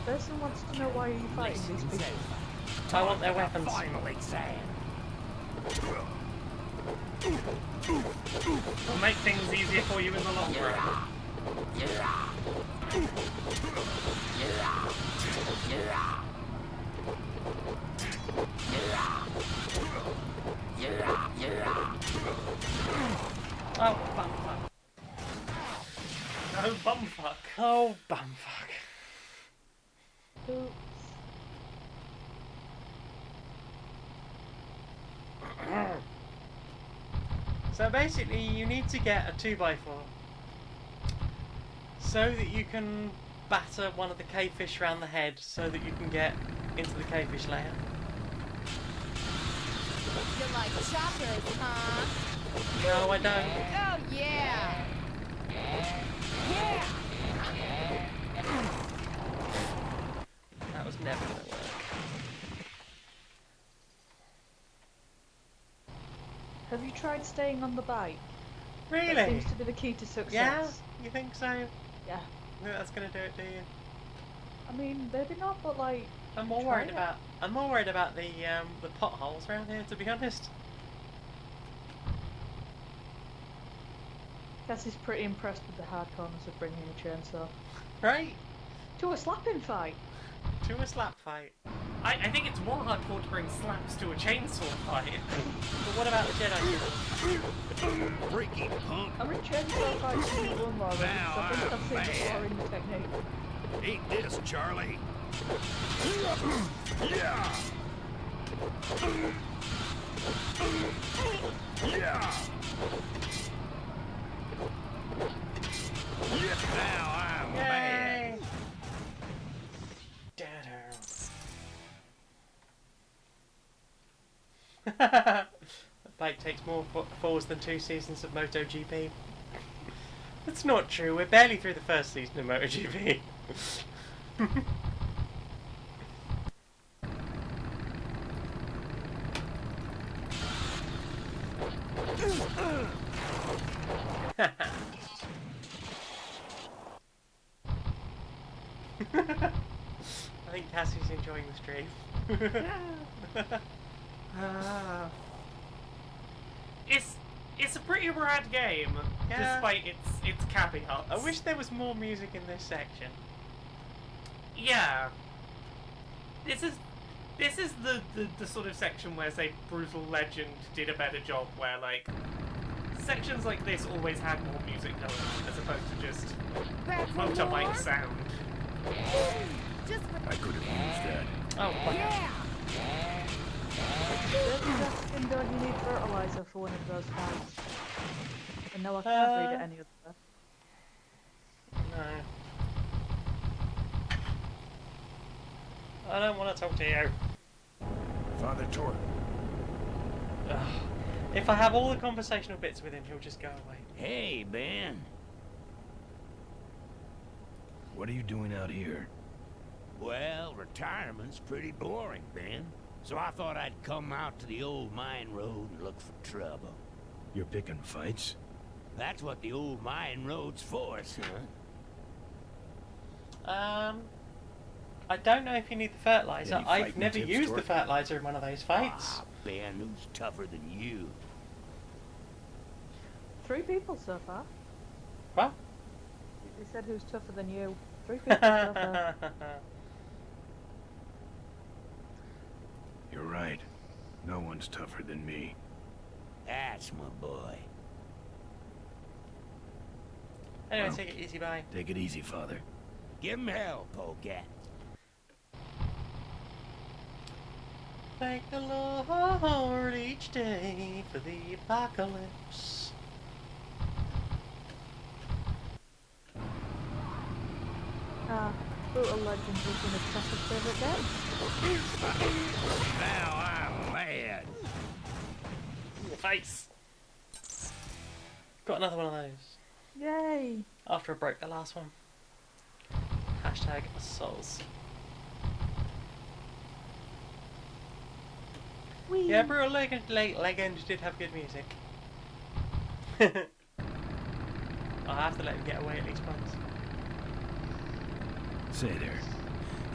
Person wants to know why are you fighting these people.
I want their weapons.
Final exam.
Will make things easier for you in the long run.
Oh, bumfuck.
Oh, bumfuck.
Oh, bumfuck.
Oops.
So basically you need to get a 2x4 so that you can batter one of the cavefish around the head so that you can get into the cavefish layer.
You like choppers, huh?
No, I don't.
Oh, yeah. Yeah.
That was never going to work.
Have you tried staying on the bike?
Really?
That seems to be the key to success.
Yeah? You think so?
Yeah.
You think that's going to do it, do you?
I mean, maybe not, but like.
I'm more
try
worried
it.
about the potholes around here, to be honest.
Cassie's pretty impressed with the hardcoreness of bringing a chainsaw.
Right?
To a slapping fight.
To a slap fight.
I think it's more hardcore to bring slaps to a chainsaw fight.
But what about the Jedi?
Freaky punk.
I mean, chainsaw fights in the one more, so I think
Now
that's the boring technique.
Eat this, Charlie. Yeah. Yeah. Now I'm mad.
The bike takes more falls than 2 seasons of MotoGP. That's not true. We're barely through the first season of MotoGP. I think Cassie's enjoying the stream.
It's a pretty rad game,
Yeah.
despite its caveats.
I wish there was more music in this section.
Yeah. This is the sort of section where, say, Brutal Legend did a better job, where, like, sections like this always had more music going on, as opposed to just motorbike sound.
I could have used that.
Oh,
Yeah.
Don't asking, don't you need fertilizer for one of those fights? And no, I can't read it any other.
No. I don't want to talk to you.
Father Tor.
Ugh. If I have all the conversational bits with him, he'll just go away.
Hey, Ben.
What are you doing out here?
Well, retirement's pretty boring, Ben. So I thought I'd come out to the old mine road and look for trouble.
You're picking fights?
That's what the old mine road's for, son.
I don't know if you need the fertilizer.
Any
I've
fighting
never
tips,
used the
Tor?
fertilizer in one of those fights.
Ah, Ben, who's tougher than you?
3 people so far.
What?
He said who's tougher than you. 3 people so far.
You're right. No one's tougher than me.
That's my boy.
Anyway,
Well,
take it easy, bye.
Take it easy, Father.
Give him hell, Polecat.
Thank the Lord each day for the apocalypse.
Brutal Legend was one of Tessa's favourite games.
Now I'm mad.
face. Got another one of those.
Yay!
After I broke the last one. Hashtag souls.
Whee.
Yeah, Brutal Legend did have good music. I'll have to let him get away at least once.
Say there,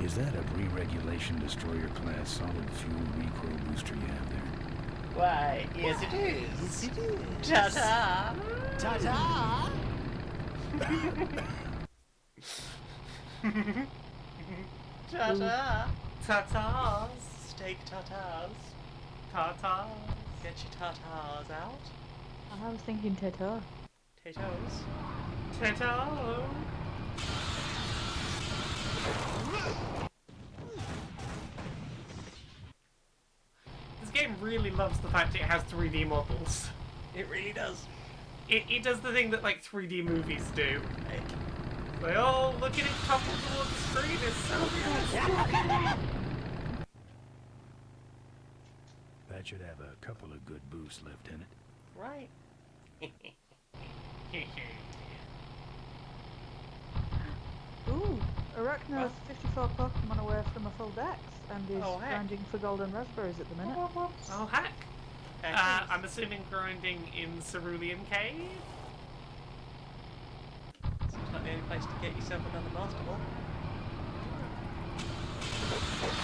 is that a re-regulation destroyer class solid fuel recoil booster you have there?
Why, yes it is.
Yes, it is.
Ta-ta!
Ta-ta!
Ta-ta!
Tatas.
Steak tartars.
Tatas.
Get your tartars out.
I was thinking Tato.
Potatoes.
Tato. This game really loves the fact it has 3D models.
It really does.
It does the thing that like 3D movies do. Like, oh, look at it couple towards the screen, it's so good.
That should have a couple of good boosts left in it.
Right.
Ooh, Arachno's 54 Pokemon away from a full dex and is
Oh, heck.
grinding for golden raspberries at the minute.
Oh, heck. I'm assuming grinding in Cerulean Cave?
Seems like the only place to get yourself another Master Ball.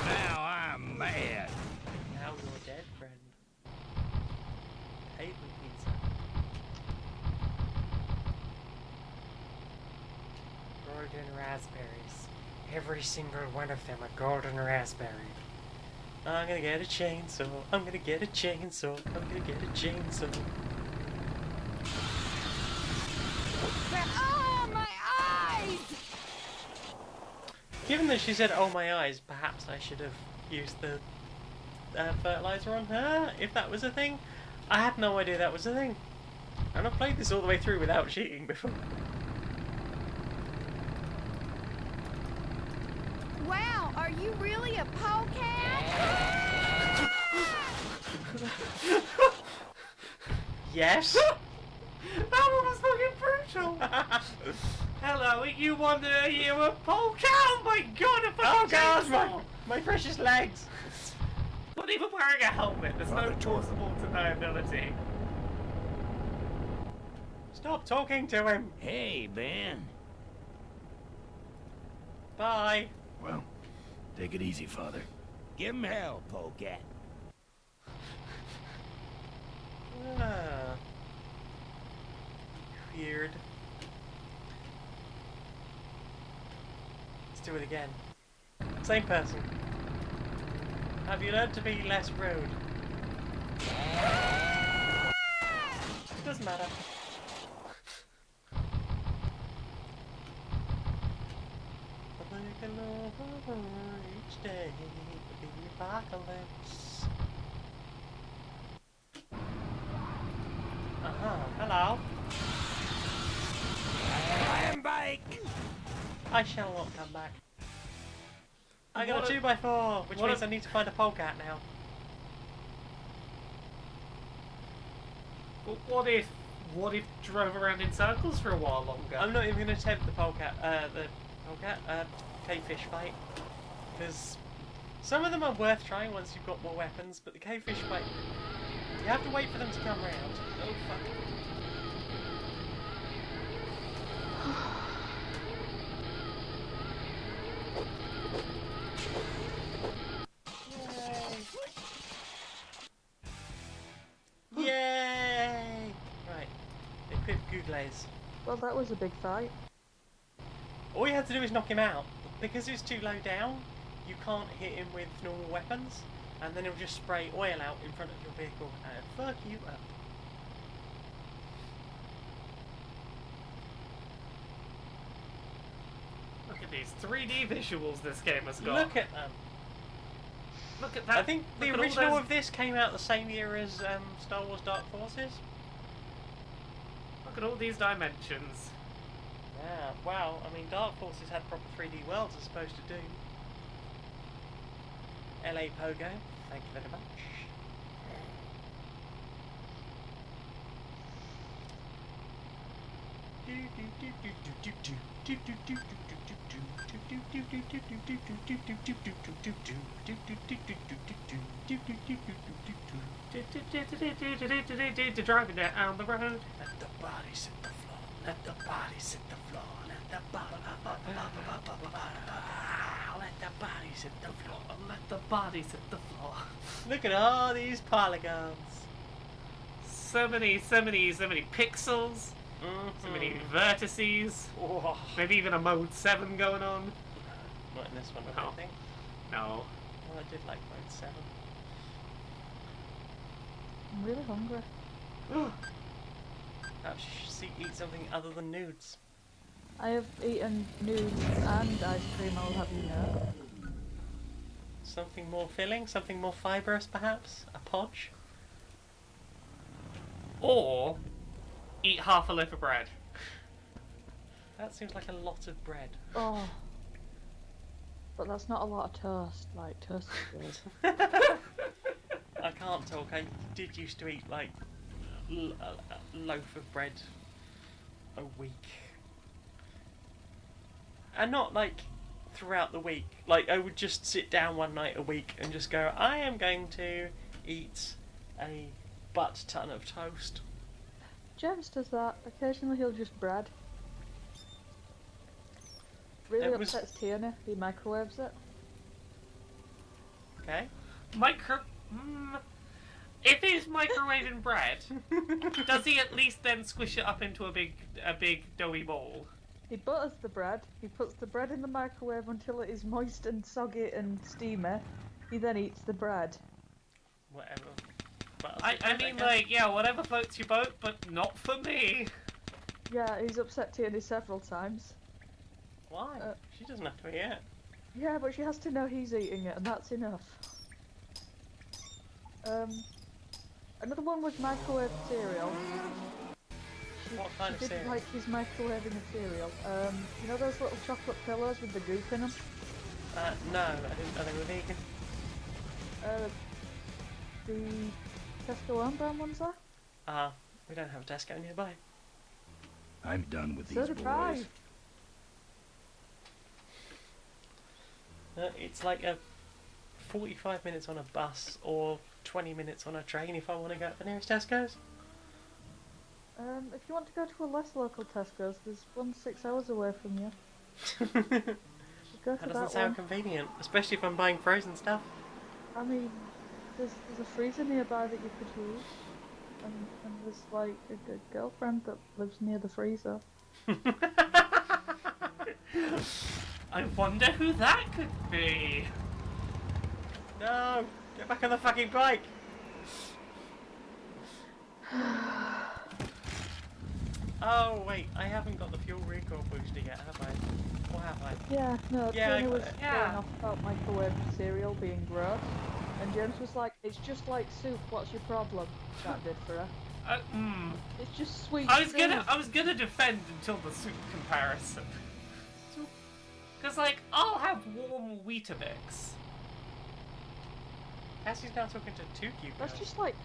Now I'm mad.
Now you're dead, friend. Pavement pizza. Golden raspberries. Every single one of them a golden raspberry. I'm gonna get a chainsaw. I'm gonna get a chainsaw. I'm gonna get a chainsaw.
Oh, my eyes!
Given that she said, "Oh my eyes," perhaps I should have used the fertilizer on her, if that was a thing. I had no idea that was a thing. And I've played this all the way through without cheating before.
Wow, are you really a polecat?
Yes.
That one was fucking brutal! Hello, you wonder you a polecat? Oh my god, a fucking
Oh god,
chainsaw!
my precious legs!
Not even wearing a helmet, there's no plausible deniability.
Stop talking to him!
Hey, Ben.
Bye!
Well, take it easy, Father.
Give him hell, polecat.
Ah. Weird. Let's do it again. Same person. Have you learned to be less rude? Doesn't matter. Taking over each day the apocalypse. Hello.
Flying bike!
I shall not come back. I got
What
a
a-
2x4, which
what
means
a-
I need to find a polecat now.
But what if drove around in circles for a while longer?
I'm not even going to attempt the cavefish fight, because some of them are worth trying once you've got more weapons, but the cavefish fight, you have to wait for them to come round. Oh fuck. Yay! Yay! Right, equip Googlaze.
Well, that was a big fight.
All you have to do is knock him out. Because he's too low down, you can't hit him with normal weapons, and then he'll just spray oil out in front of your vehicle and fuck you up.
Look at these 3D visuals this game has got.
Look at them.
Look at that.
I think the
Look at all
original
those-
of this came out the same year as Star Wars Dark Forces.
Look at all these dimensions.
Yeah, wow, I mean Dark Forces had proper 3D worlds as supposed to do. LA Pogo, thank you very much.
Driving down the road.
Let the bodies hit the floor. Let the bodies hit the floor. Let the bodies hit the floor.
Let the bodies hit the floor.
Look at all these polygons.
So many pixels. So many vertices.
Oh.
Maybe even a mode 7 going on.
Not in this one, I don't think.
No.
Well, I did like mode 7.
I'm really hungry.
Perhaps you should eat something other than nudes.
I have eaten nudes and ice cream, I'll have you know.
Something more filling? Something more fibrous, perhaps? A podge?
Or eat half a loaf of bread.
That seems like a lot of bread.
Oh. But that's not a lot of toast. Like, toast is good.
I can't talk. I did used to eat like a loaf of bread a week. And not like throughout the week. Like, I would just sit down one night a week and just go, I am going to eat a butt ton of toast.
James does that. Occasionally he'll just bread. Really upsets Tierney. He microwaves it.
Okay.
If he's microwaving bread, does he at least then squish it up into a big doughy ball?
He butters the bread. He puts the bread in the microwave until it is moist and soggy and steamy. He then eats the bread.
Whatever.
I mean, like, yeah, whatever floats your boat, but not for me.
Yeah, he's upset Tierney several times.
Why? She doesn't have to eat it.
Yeah, but she has to know he's eating it, and that's enough. Another one was microwave cereal.
What kind of
she didn't
cereal?
like his microwaving of cereal. You know those little chocolate pillows with the goop in them?
No, I didn't know they were vegan.
The Tesco own brand ones there?
We don't have a Tesco nearby.
I'm done with
So
these
did I.
boys.
It's like a 45 minutes on a bus or 20 minutes on a train if I want to go to the nearest Tesco's.
If you want to go to a less local Tesco's, there's one 6 hours away from you. Go to
That doesn't sound convenient, especially if I'm buying frozen stuff.
I mean, there's a freezer nearby that you could use, and there's like a good girlfriend that lives near the freezer.
I wonder who that could be.
No! Get back on the fucking bike! Oh wait, I haven't got the fuel recoil booster yet, have I? Or have I?
Yeah, no,
Yeah, I
Tina
got
was
it.
going off about microwave cereal being gross, and James was like, it's just like soup, what's your problem? That did for her. It's just sweet
I was
soup.
gonna defend until the soup comparison. Cause like, I'll have warm Weetabix.
Cassie's now talking to 2 cubes.
That's just like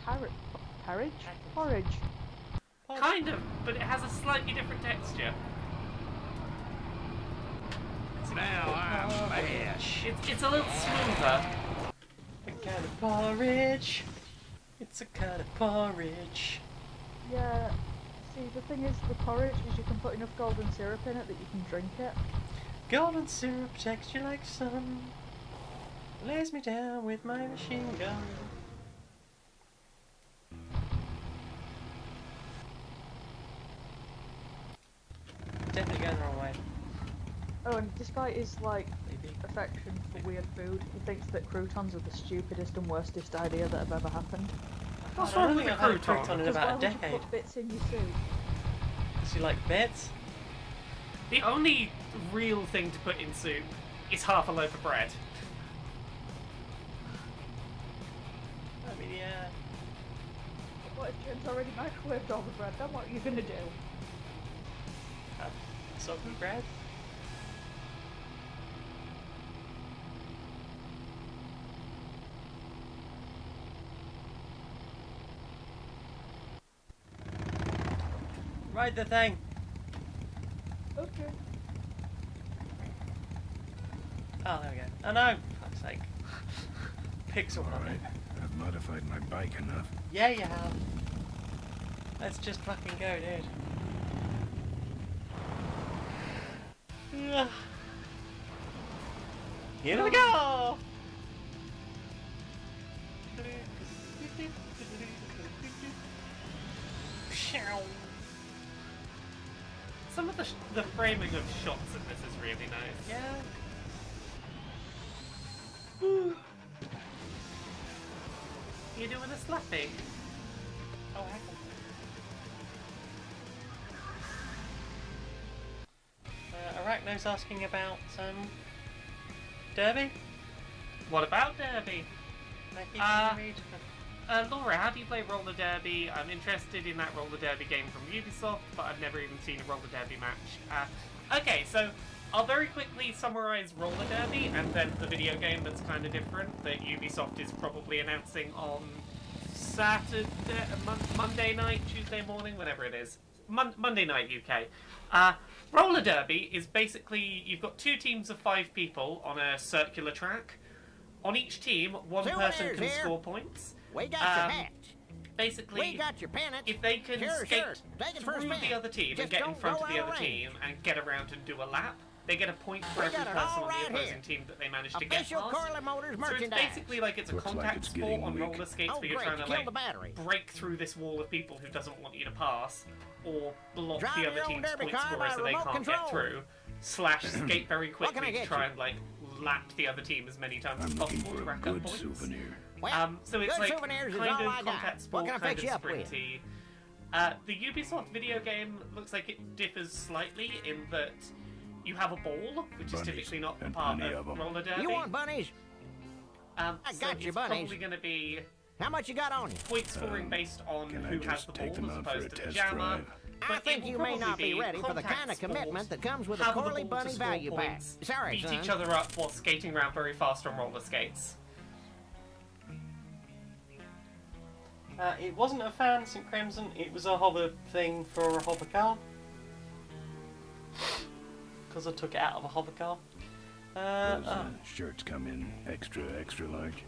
porridge.
Kind of, but it has a slightly different texture.
Now I'm mash.
It's a little smoother.
A kind of porridge. It's a kind of porridge.
Yeah, see, the thing is, the porridge is you can put enough golden syrup in it that you can drink it.
Golden syrup texture like sun. Lays me down with my machine gun. Definitely going the wrong way.
Oh, and despite his, like, affection for weird food, he thinks that croutons are the stupidest and worstest idea that have ever happened.
What's
I
wrong
don't
with
think
the
I've had a
crouton?
crouton in
Because why
about a
would you
decade.
put bits in your soup?
Does he like bits?
The only real thing to put in soup is half a loaf of bread.
I mean, yeah.
What if James already microwaved all the bread? Then what are you gonna do?
Have soggy bread? Ride the thing!
Okay.
Oh, there we go. Oh no, fuck's sake. Pixel.
Alright, I've modified my bike enough.
Yeah, you have. Let's just fucking go, dude. Here we go!
Some of the framing of shots in this is really nice.
Yeah.
You doing a slappy?
Oh, heck. Arachno's asking about Derby.
What about Derby? Laura, how do you play roller derby? I'm interested in that roller derby game from Ubisoft, but I've never even seen a roller derby match. Okay, so I'll very quickly summarize roller derby and then the video game that's kind of different that Ubisoft is probably announcing on Saturday, Monday night, Tuesday morning, whatever it is. Monday night UK. Roller derby is basically you've got two teams of 5 people on a circular track. On each team, one person can score points.
We got your hats.
Basically,
we got your pennants.
If they can skate
Take it
through the other team and get in front of the other team and get around and do a lap, they get a point for every person on the opposing team that they manage to get past. So it's basically like it's a contact sport on roller skates where you're trying to like break through this wall of people who doesn't want you to pass, or block the other team's point scorer so they can't get through, / skate very quickly to try and like lap the other team as many times as possible to rack up points. So it's like kind of contact sport, kind of sprinty. The Ubisoft video game looks like it differs slightly in that you have a ball, which is typically not part of roller derby.
You want bunnies?
I got your bunnies. It's probably going to be
how much you got on you?
Point scoring based on who has the ball as opposed to the jammer.
I think you may not be ready for the kind of commitment that comes with a Corley Bunny value pack. Sorry,
beat each other up while skating around very fast on roller skates.
It wasn't a fan, St. Crimson. It was a hover thing for a hover car. Because I took it out of a hover car.
Those shirts come in extra large.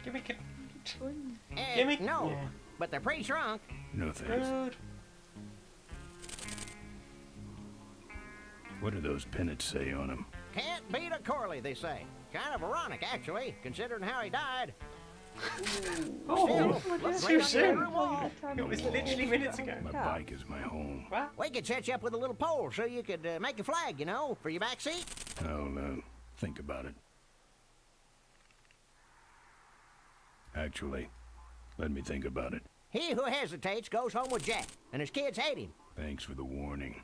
Gimme.
No, but they're pretty shrunk.
No thanks.
Good.
What do those pennants say on them?
Can't beat a Corley, they say. Kind of ironic, actually, considering how he died.
Too soon. It was literally minutes ago.
My bike is my home.
We could set you up with a little pole so you could make a flag, you know, for your back seat.
I'll think about it. Actually, let me think about it.
He who hesitates goes home with Jack, and his kids hate him.
Thanks for the warning.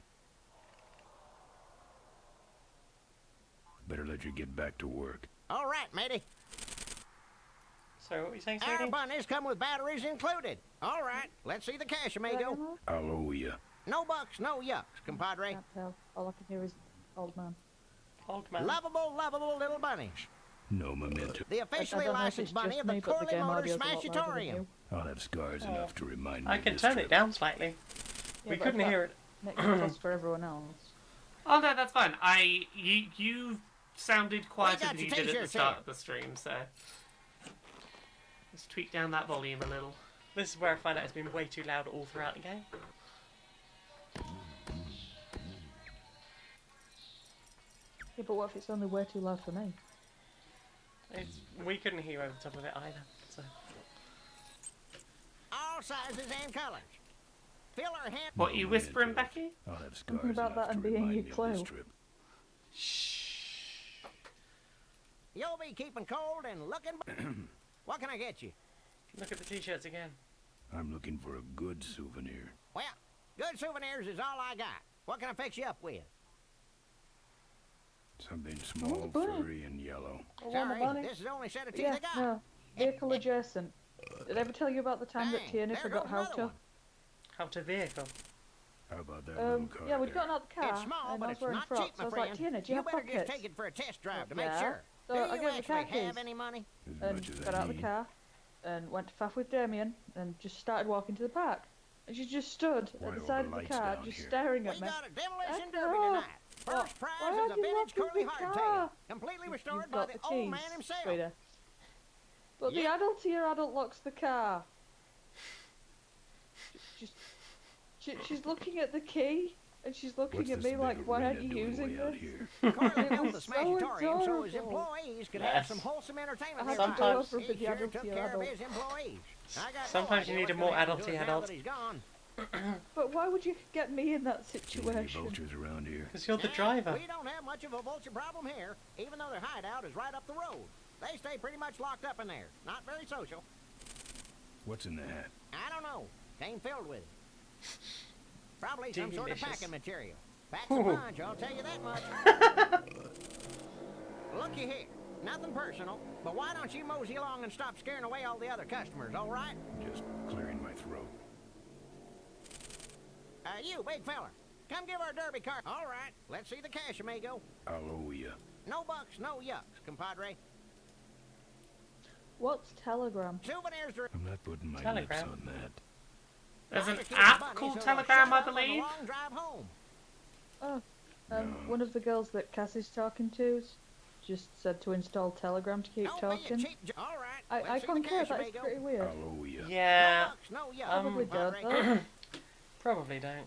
Better let you get back to work.
All right, matey.
So what were you saying,
Our
Sadie?
bunnies come with batteries included. All right, let's see the cash, amigo.
I'll owe you.
No bucks, no yucks, compadre.
Can't tell. All I can hear is old man.
Old man.
Lovable little bunnies.
No memento.
The officially licensed bunny of the Corley Motors Smashatorium.
I'll have scars enough to remind me.
I can
of this
turn
trip.
it down slightly.
Yeah,
We
but
couldn't
if
hear it.
Makes it cost for everyone else.
Oh no, that's fine. You sounded quieter than you did at the start of the stream, so let's tweak down that volume a little.
This is where I find out it's been way too loud all throughout the game.
Yeah, but what if it's only way too loud for me?
We couldn't hear over the top of it either. So.
All sizes and colors. Fill our hand.
What, you whispering, Becky?
I'll have scars
Something about that and being your clue.
You'll be keeping cold and looking. What can I get you?
Look at the t-shirts again.
I'm looking for a good souvenir.
Well, good souvenirs is all I got. What can I fix you up with?
Something small, furry, and yellow.
Sorry, this is the only set of teeth I got.
No. Vehicle adjacent. Did I ever tell you about the time that Tierney forgot how to?
How to vehicle?
How about that little car
yeah, we'd gotten out the car,
It's small,
and
but
I was
it's
wearing
not
frocks.
cheap,
So I
my
was like,
friend.
Tierney, do you have
better
pockets?
just take it for a test drive to make
Yeah.
sure.
So
Do
I
you
gave her the car
actually have
keys.
any money?
And got out of the car and went to faff with Damien and just started walking to the park. And she just stood
Why
at the
are
side
the
of the
lights
car,
down
just
here?
staring at
We
me.
got a demolition
Echo!
derby tonight. First
Why
prize is
have
a
you
vintage
locked
curly
the
hardtail,
car?
completely
You've
restored by
got
the
the
old man
keys,
himself.
sweetie. But the
Yeah.
adult here adult locks the car. She's looking at the key, and she's looking
What's
at
this
me like,
big
why
arena
aren't you
doing
using
way out
this?
here?
Carly
It
built the
was so
Smashatorium so his
adorable.
employees could
Yes.
have some wholesome entertainment.
I
nearby.
have to go over
He
with the
sure
adult
took
here
care of
adult.
his employees. I got
Sometimes
no
you
idea
need a
what's
more
gonna happen to
adulty
us now
adult.
that he's gone.
But why would you get me in that
See any
situation?
vultures around here?
Because you're the
Nah,
driver.
We don't have much of a vulture problem here, even though their hideout is right up the road. They stay pretty much locked up in there. Not very social.
What's in the hat?
I don't know. Came filled with it. Probably some sort of
Delicious.
packing material. Packs a
Ooh.
punch, I'll tell you that much. Looky here. Nothing personal, but why don't you mosey along and stop scaring away all the other customers, all right?
Just clearing my throat.
You, big fella. Come give our derby card. All right, let's see the cash, amigo.
I'll owe you.
No bucks, no yucks, compadre.
What's Telegram?
Souvenirs are...
I'm not putting my
Telegram.
lips on that.
There's an
Mine are too
app
funny,
called
so they'll
Telegram,
shut
I
up on the
believe.
long drive home.
Oh, one of the girls that Cassie's talking to just said to install Telegram to keep
Don't be a
talking.
cheap all right,
I
let's see the
concur,
cash,
that is
amigo.
pretty weird.
I'll owe you.
Yeah.
No bucks, no yucks,
Probably don't,
compadre.
though.
Probably don't.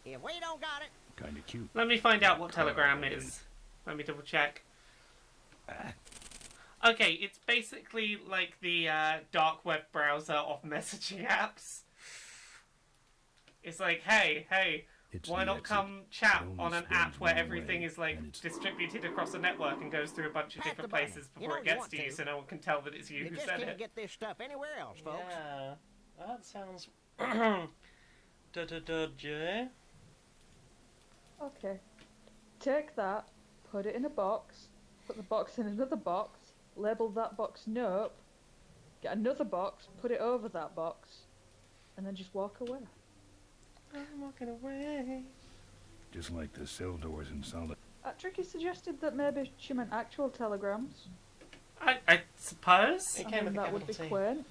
If we don't got it,
Kinda cute.
Let me find out what Telegram is. Let me double check. Okay, it's basically like the dark web browser of messaging apps. It's like, hey,
It's
why
the
not
exit.
come chat
It only
on an
spins
app where
one
everything
way,
is like
and it's-
distributed across a network and goes through a bunch of
Pack
different
the button.
places
You
before
know
it
you
gets
want
to you,
to.
so no one can tell that it's you
you
who
just
said
can't
it.
get this stuff anywhere else, folks.
Yeah. That sounds... Dodgy.
Okay. Take that, put it in a box, put the box in another box, label that box nope, get another box, put it over that box, and then just walk away.
I'm walking away.
Just like the cell doors in Solid.
Tricky suggested that maybe she meant actual telegrams.
I suppose.
It
I
came
mean,
with a
that would be
capital T.
quaint.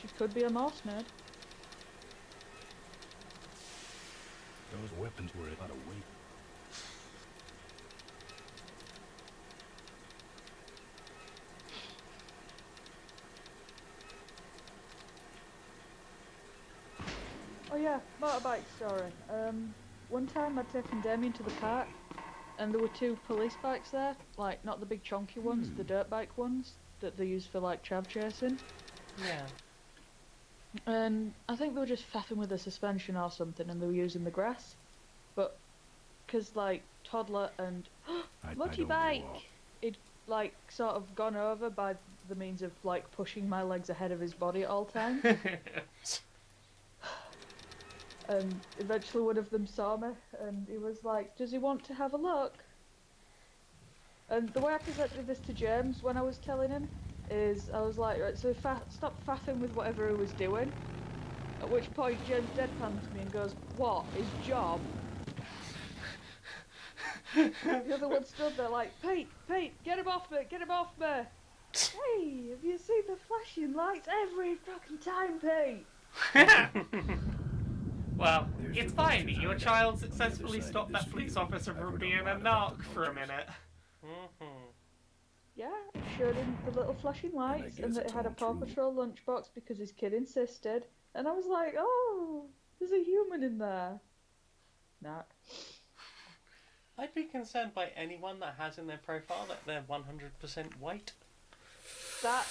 She could be a Morse nerd.
Those weapons were a lot of weight.
Oh yeah, motorbike story. One time I'd taken Damien to the park, and there were two police bikes there, like not the big chonky ones, the dirt bike ones that they use for like chav chasing.
Yeah.
And I think they were just faffing with the suspension or something, and they were using the grass. But because like toddler and motorbike, it'd like sort of gone over by the means of like pushing my legs ahead of his body at all times. And eventually one of them saw me, and he was like, "Does he want to have a look?" And the way I presented this to James when I was telling him is, I was like, "Right, so stop faffing with whatever he was doing." At which point James deadpans me and goes, "What? His job?" The other one stood there like, Pete, get him off me, get him off me!" Hey, have you seen the flashing lights every fucking time, Pete?
Well, it's fine. Your child successfully stopped that police officer from being a narc for a minute.
Yeah, showed him the little flashing lights and that it had a Paw Patrol lunchbox because his kid insisted. And I was like, oh, there's a human in there. Nah.
I'd be concerned by anyone that has in their profile that they're 100% white.
That...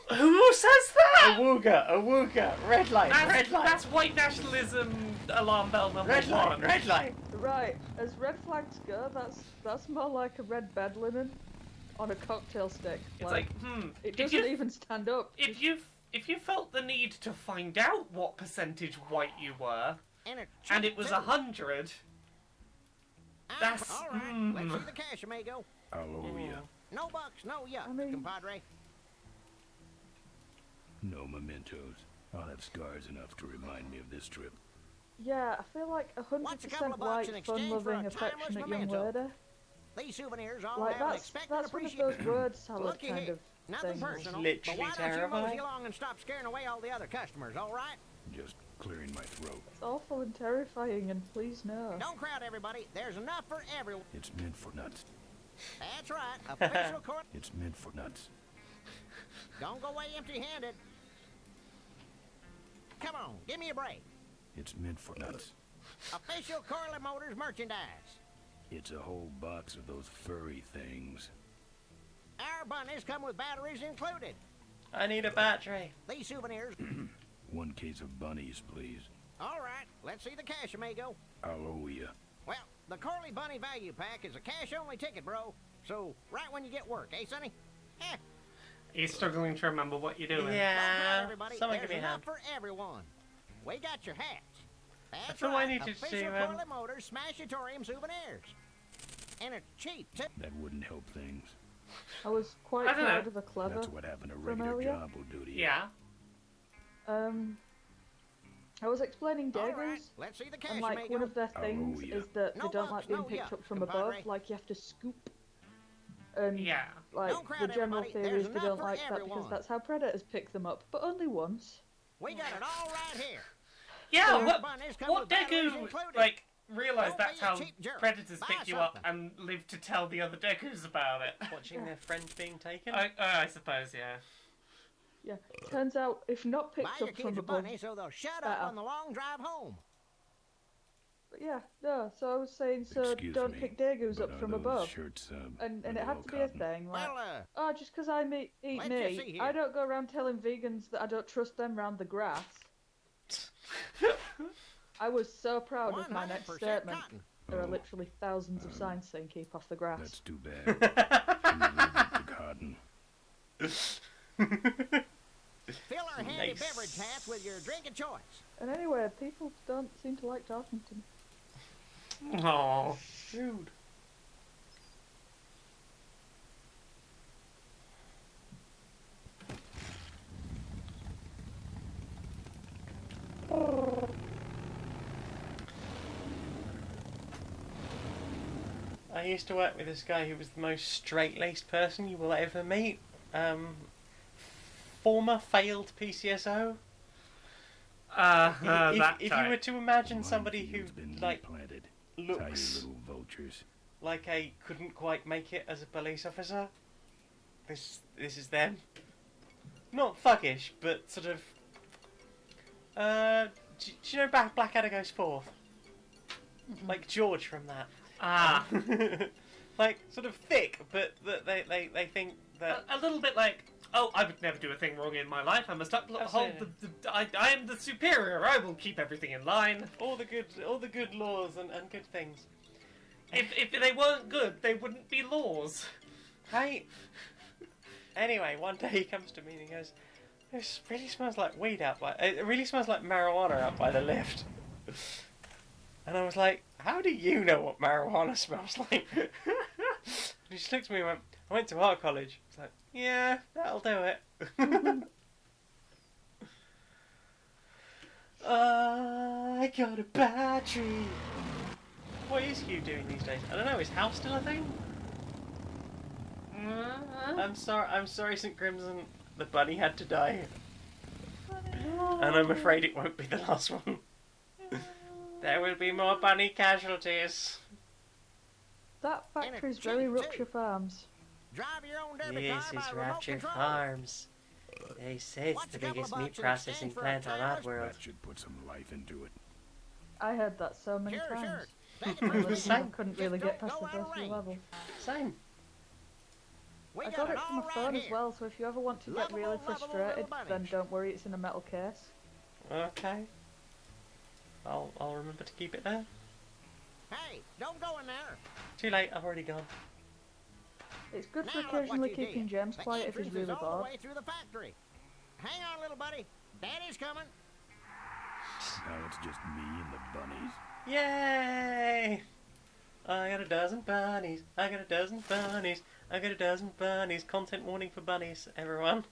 Who says that?
Awooga, red light, red light.
That's white nationalism alarm bell number
Red
one.
light, red light.
Right, as red flags go, that's more like a red bed linen on a cocktail stick.
It's like,
It doesn't even stand up.
If you felt the need to find out what percentage white you were, and it was 100, that's...
All right, let's see the cash, amigo.
I'll owe you.
No bucks, no yucks, compadre.
No mementos. I'll have scars enough to remind me of this trip.
Yeah, I feel like
What's a couple
100%
of bucks in
white,
exchange for
fun-loving,
a timeless
affectionate young
memento?
lady.
These souvenirs all
Like
have an
that's
expected
one of those
appreciation.
word salad
Looky
kind
here.
of
Nothing
things.
personal,
Literally
but why don't you
terrifying.
mosey along and stop scaring away all the other customers, all right?
Just clearing my throat.
It's awful and terrifying, and please no.
Don't crowd everybody. There's enough for everyone.
It's meant for nuts.
That's right. Official court.
It's meant for nuts.
Don't go away empty-handed. Come on, give me a break.
It's meant for nuts.
Official Corley Motors merchandise.
It's a whole box of those furry things.
Our bunnies come with batteries included.
I need a battery.
These souvenirs.
1 case of bunnies, please.
All right, let's see the cash, amigo.
I'll owe you.
Well, the Corley Bunny Value Pack is a cash-only ticket, bro. So, right when you get work, eh, Sonny?
He's struggling to remember what you're doing.
Don't crowd
Yeah.
everybody.
Someone
There's
give me a
enough
hand.
for everyone. We got your hats. That's
all I
right.
needed
Official
to,
Corley Motors Smashatorium souvenirs. And it's cheap, too.
That wouldn't help things.
I was quite
I don't
proud
know.
of a clever
That's what having a
from
regular
earlier.
job will do to you.
Yeah.
I was explaining
All
Daggers,
right, let's see the cash,
and like
amigo.
one of their
I'll
things
owe ya.
is that
No
they don't
lumps,
like being
no
picked
yuck,
up from
compadre.
above, like you have to scoop. And
Yeah.
like
Don't crowd
the general
everybody.
theory
There's
is they
enough
don't
for
like that because
everyone.
that's how predators pick them up, but only once.
We got it all right here.
Yeah,
Our
what
bunnies come
what
with batteries
Deku,
included.
like, realised
Don't
that's
be a
how
cheap jerk.
predators
Buy
pick you up
something.
and live to tell the other Dekus about it.
Watching their friends being taken.
I suppose, yeah.
Yeah, turns out if not
Buy
picked
your
up
kids
from
a
above.
bunny so they'll shut
better.
up on the long drive home.
But yeah, no. So I was saying, so
Excuse
don't
me,
pick Dagoos
but
up
are
from
those
above.
shirts,
And it
all
had to be a
cotton?
thing, like,
Well,
oh, just because I eat
let's just see
meat, I
here.
don't go around telling vegans that I don't trust them round the grass. I was so proud of my next
100%
statement.
cotton.
There are literally thousands of signs saying keep off the grass.
That's too bad. I'm allergic to cotton.
Fill our handy
Nice.
beverage hats with your drink of choice.
And anyway, people don't seem to like talking to me.
Aww.
Dude. I used to work with this guy who was the most straight-laced person you will ever meet. Former failed PCSO. If
That
you
type.
were to imagine somebody who
Mine's been
like
planted.
looks
Tiny little vultures.
like a couldn't quite make it as a police officer, this is them. Not thuggish, but sort of. Do you know Blackadder Goes Forth? Like George from that.
Ah.
Like sort of thick, but that they think that.
A little bit like, oh, I would never do a thing wrong in my life. I must uphold I am the superior. I will keep everything in line.
All the good laws and good things.
If they weren't good, they wouldn't be laws.
Right? Anyway, one day he comes to me and he goes, "This really smells like weed out by. It really smells like marijuana out by the lift." And I was like, "How do you know what marijuana smells like?" And he just looked at me and went, "I went to art college." I was like, "Yeah, that'll do it." I got a battery. What is Hugh doing these days? I don't know. Is House still a thing? I'm sorry, St. Crimson. The bunny had to die. And I'm afraid it won't be the last one. There will be more bunny casualties.
That factory's very Rupture Farms.
Drive your own derby
This
car
is
by remote
Rapture
control.
Farms. They say it's
What's
the
a couple
biggest
of
meat
bucks in
processing
exchange for a
plant on
tire?
Oddworld.
That should put some life into it.
I heard that so many
Sure,
times.
sure. Take
I
it from
really
me.
couldn't really get past
Go
the
out of
first few
range.
levels.
Same.
We
I got it from
all
a
right
phone as
here.
well, so if you ever want to get
Lovable,
really
lovable
frustrated,
little
then
bunnies.
don't worry, it's in a metal case.
Okay. I'll remember to keep it there.
Hey, don't go in there.
Too late. I've already gone.
It's good
Now
for
look what
occasionally
you
keeping
did.
James
The
quiet if he's
entrance is
really
all the
bored.
way through the factory. Hang on, little buddy. Daddy's coming.
Now it's just me and the bunnies.
Yay! I got a dozen bunnies. I got a dozen bunnies. I got a dozen bunnies. Content warning for bunnies, everyone.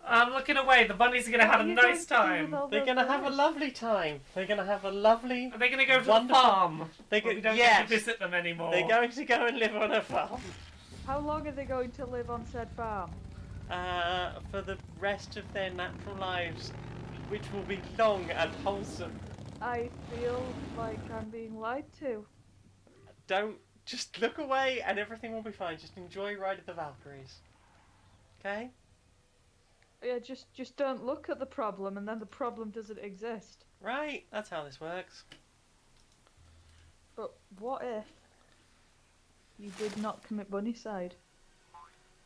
I'm looking away. The bunnies are gonna have a nice time.
They're gonna have a lovely time. They're gonna have a lovely.
Are they gonna go to the
wonderful-
farm?
They
Where
go,
we don't
yes.
get to visit them anymore.
They're going to go and live on a farm.
How long are they going to live on said farm?
for the rest of their natural lives, which will be long and wholesome.
I feel like I'm being lied to.
Don't just look away and everything will be fine. Just enjoy Ride of the Valkyries. Okay?
Yeah, just don't look at the problem and then the problem doesn't exist.
Right, that's how this works.
But what if you did not commit bunnycide?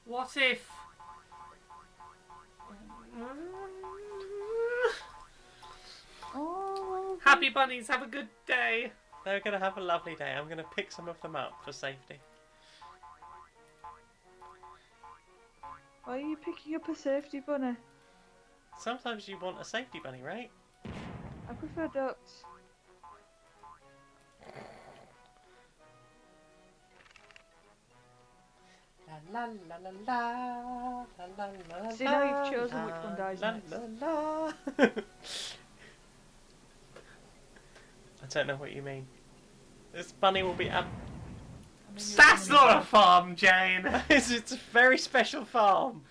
What if...
Oh,
Happy bunnies, have a good day.
They're going to have a lovely day. I'm going to pick some of them up for safety.
why are you picking up a safety bunny?
Sometimes you want a safety bunny, right?
I prefer ducks.
La la la la la la la la.
See, now you've chosen which one dies next.
La. I don't know what you mean. This bunny will be up.
That's not a farm, Jane!
It's a very special farm.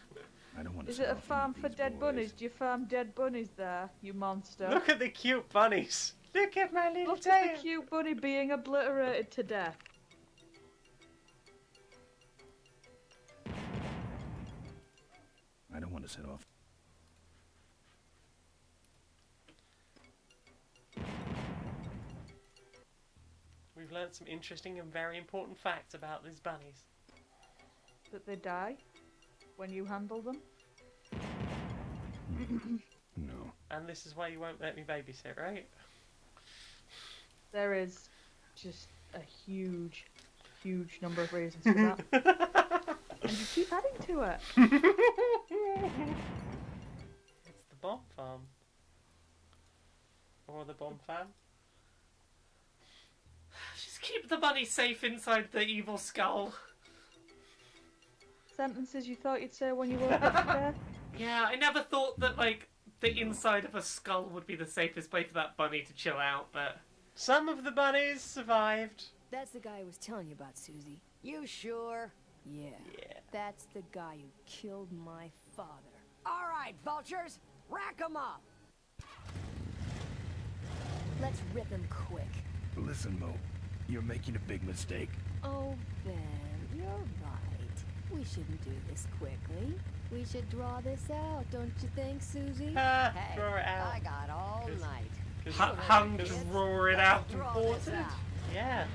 I don't want to
Is it a farm for dead bunnies? Do you farm dead bunnies there, you monster?
Look at the cute bunnies. Look at my little
Look
tail.
at the cute bunny being obliterated to death.
I don't want to set off.
We've learnt some interesting and very important facts about these bunnies.
That they die when you handle them.
No.
And this is why you won't let me babysit, right?
There is just a huge, huge number of reasons for that. And you keep adding to it.
It's the bomb farm. Or the bomb farm.
Just keep the bunny safe inside the evil skull.
Sentences you thought you'd say when you woke up today?
Yeah, I never thought that, like, the inside of a skull would be the safest place for that bunny to chill out, but...
Some of the bunnies survived.
That's the guy I was telling you about, Susie.
You sure?
Yeah. That's the guy who killed my father.
All right, vultures, rack 'em up.
Let's rip him quick.
Listen, Mo, you're making a big mistake.
Oh, Ben, you're right. We shouldn't do this quickly. We should draw this out, don't you think, Susie?
Hey,
Draw it out.
I got all night.
Hung to draw it out and
Draw this
quartered?
out.
Yeah.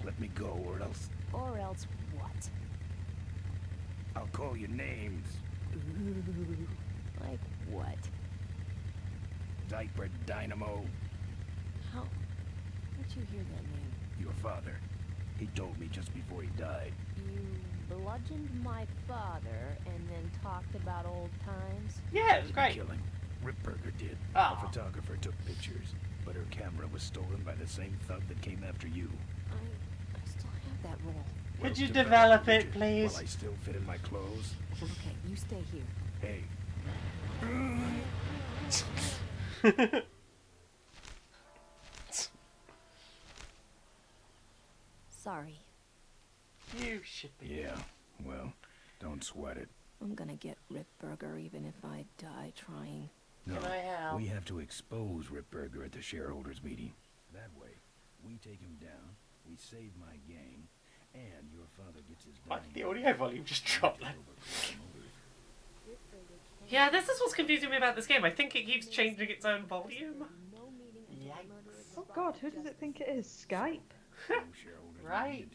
Let me go, or else
Or else what?
I'll call you names.
Ooh, like what?
Diaper Dynamo.
How'd you hear that name?
Your father. He told me just before he died.
You bludgeoned my father and then talked about old times?
Yeah, it was great.
Kill him. Ripburger did.
Oh.
A photographer took pictures, but her camera was stolen by the same thug that came after you.
I still have that roll.
Could
Well,
you
develop
develop it,
Richard,
please?
While I still fit in my clothes.
Okay, you stay here.
Hey.
Sorry.
You should be.
Yeah, well, don't sweat it.
I'm gonna get Ripburger even if I die trying.
No,
Can I help?
we have to expose Ripburger at the shareholders meeting. That way, we take him down, we save my gang, and your father gets his
Why did the audio volume just drop like...
Yeah, this is what's confusing me about this game. I think it keeps changing its own volume.
Yikes.
Oh God, who does it think it is? Skype?
Right.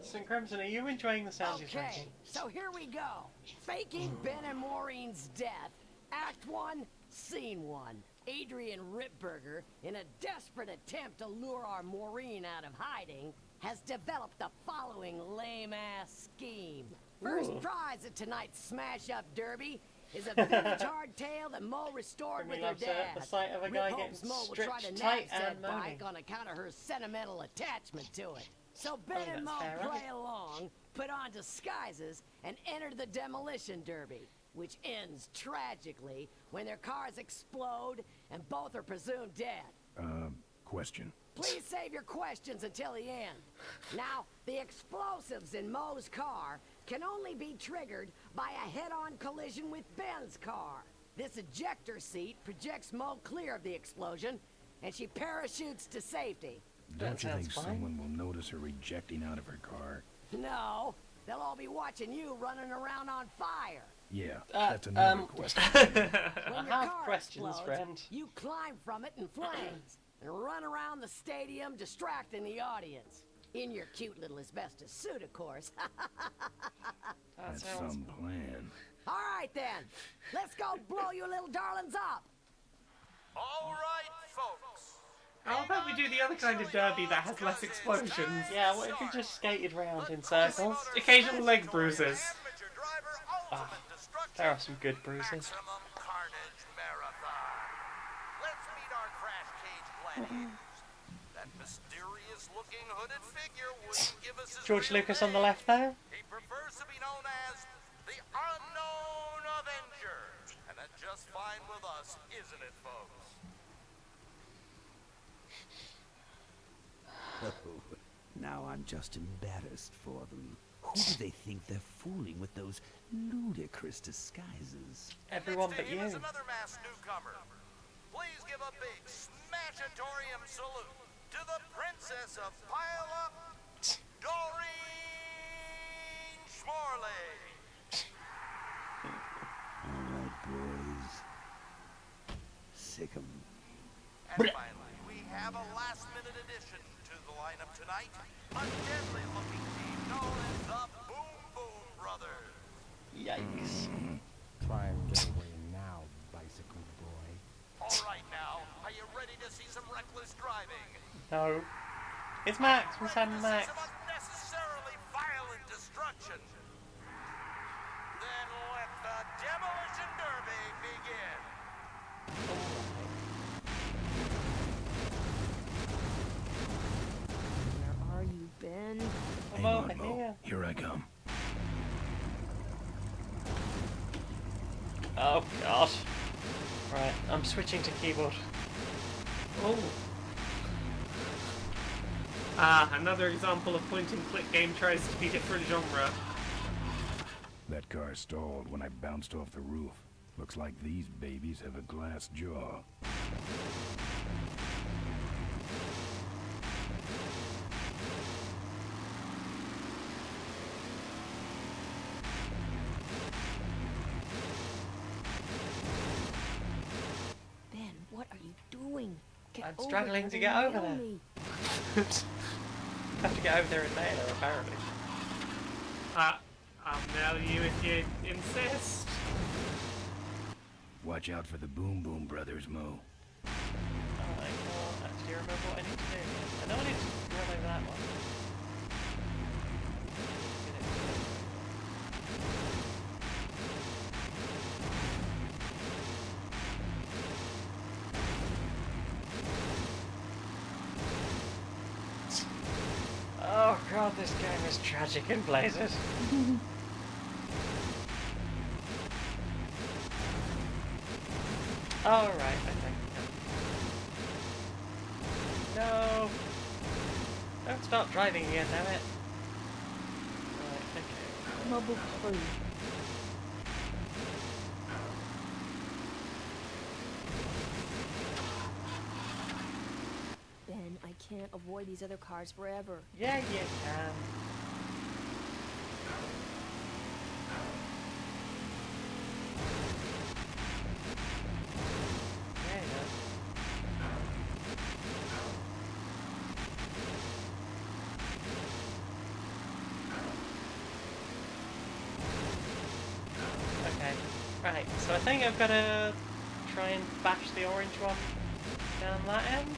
St. Crimson, are you enjoying the sounds you're
Okay,
making?
so here we go. Faking Ben and Maureen's death. Act 1, Scene 1. Adrian Ripburger, in a desperate attempt to lure our Maureen out of hiding, has developed the following lame-ass scheme. First
Ooh.
prize at tonight's smash-up derby is a vintage hardtail that Mo restored
Jimmy
with her
loves
dad.
the sight of a
Rip
guy
hopes
getting
Mo will try to
stretched
nab
tight and
said
moaning.
bike on account of her sentimental attachment to it. So Ben
Oh,
and
that's
Mo
fair,
play
right?
along, put on disguises, and enter the demolition derby, which ends tragically when their cars explode and both are presumed dead.
Question.
Please save your questions until the end. Now, the explosives in Moe's car can only be triggered by a head-on collision with Ben's car. This ejector seat projects Moe clear of the explosion, and she parachutes to safety.
Don't you think someone will notice her ejecting out of her car?
No, they'll all be watching you running around on fire.
Yeah, that's another question.
When your
I have
car
questions,
explodes,
friend.
you climb from it in flames and run around the stadium distracting the audience. In your cute little asbestos suit, of course.
That's some plan.
All right, then. Let's go blow you little darlings up.
All right, folks.
How about we do the other kind of derby that has less explosions?
Yeah, what if we just skated round in circles?
Occasional leg bruises.
Ah, there are some good bruises.
Let's meet our crash cage gladiators. That mysterious-looking hooded figure wouldn't give us his
George
real
Lucas on the
name.
left there.
He prefers to be known as the Unknown Avenger. And that's just fine with us, isn't it, folks?
Oh, now I'm just embarrassed for them. Who do they think they're fooling with those ludicrous disguises?
Everyone but you.
Here's another masked newcomer. Please give a big smashatorium salute to the Princess of Pile-Up, Doreen Schmorley.
All right, boys. Sick 'em.
And finally, we have a last-minute addition to the lineup tonight. A deadly-looking team known as the Boom Boom Brothers.
Yikes.
Try and get away now, bicycle boy.
All right now, are you ready to see some reckless driving?
No. It's Max from Sam Max.
Some unnecessarily violent destruction. Then let the Demolition Derby begin.
Where are you, Ben?
I'm over here.
Here I come.
Oh god. Right, I'm switching to keyboard.
Oh. Ah, another example of point-and-click game tries to be different genre.
That car stalled when I bounced off the roof. Looks like these babies have a glass jaw.
Ben, what are you doing? Get
I'm
over
struggling
there
to get
and
over
nail
there.
me.
Have to get over there and nail her, apparently.
I'll nail you if you insist.
Watch out for the Boom Boom Brothers, Mo.
I can't actually remember what I need to do. I know I need to run over that one. Oh god, this game is tragic in places. All right, I think. No. Don't start driving again, damn it. Right, okay.
Mobile crew.
Ben, I can't avoid these other cars forever.
Yeah, you can. Yeah, yeah. Okay, right, so I think I've got to try and bash the orange one down that end.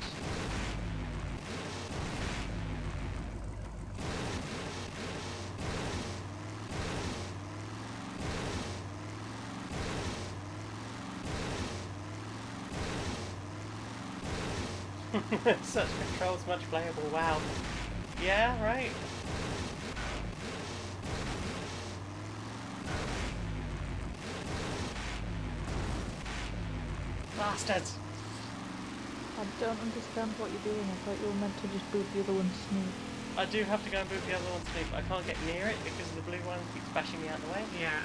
Such controls, much playable, wow. Yeah, right. Bastards!
I don't understand what you're doing. I thought you were meant to just boot the other one Snoop.
I do have to go and boot the other one Snoop. I can't get near it because the blue one keeps bashing me out of the way.
Yeah.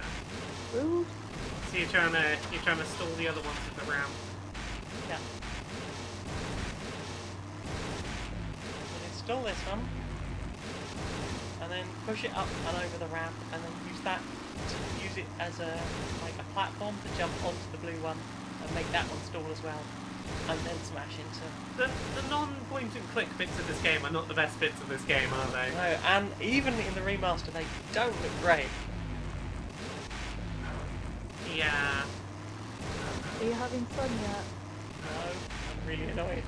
Rude.
So you're trying to stall the other ones with the ramp.
Yeah. And install this one, and then push it up and over the ramp, and then use that to use it as a platform to jump onto the blue one and make that one stall as well, and then smash into.
The non-point and click bits of this game are not the best bits of this game, are they?
No, and even in the remaster, they don't look great.
Yeah.
Are you having fun yet?
No, I'm really annoyed.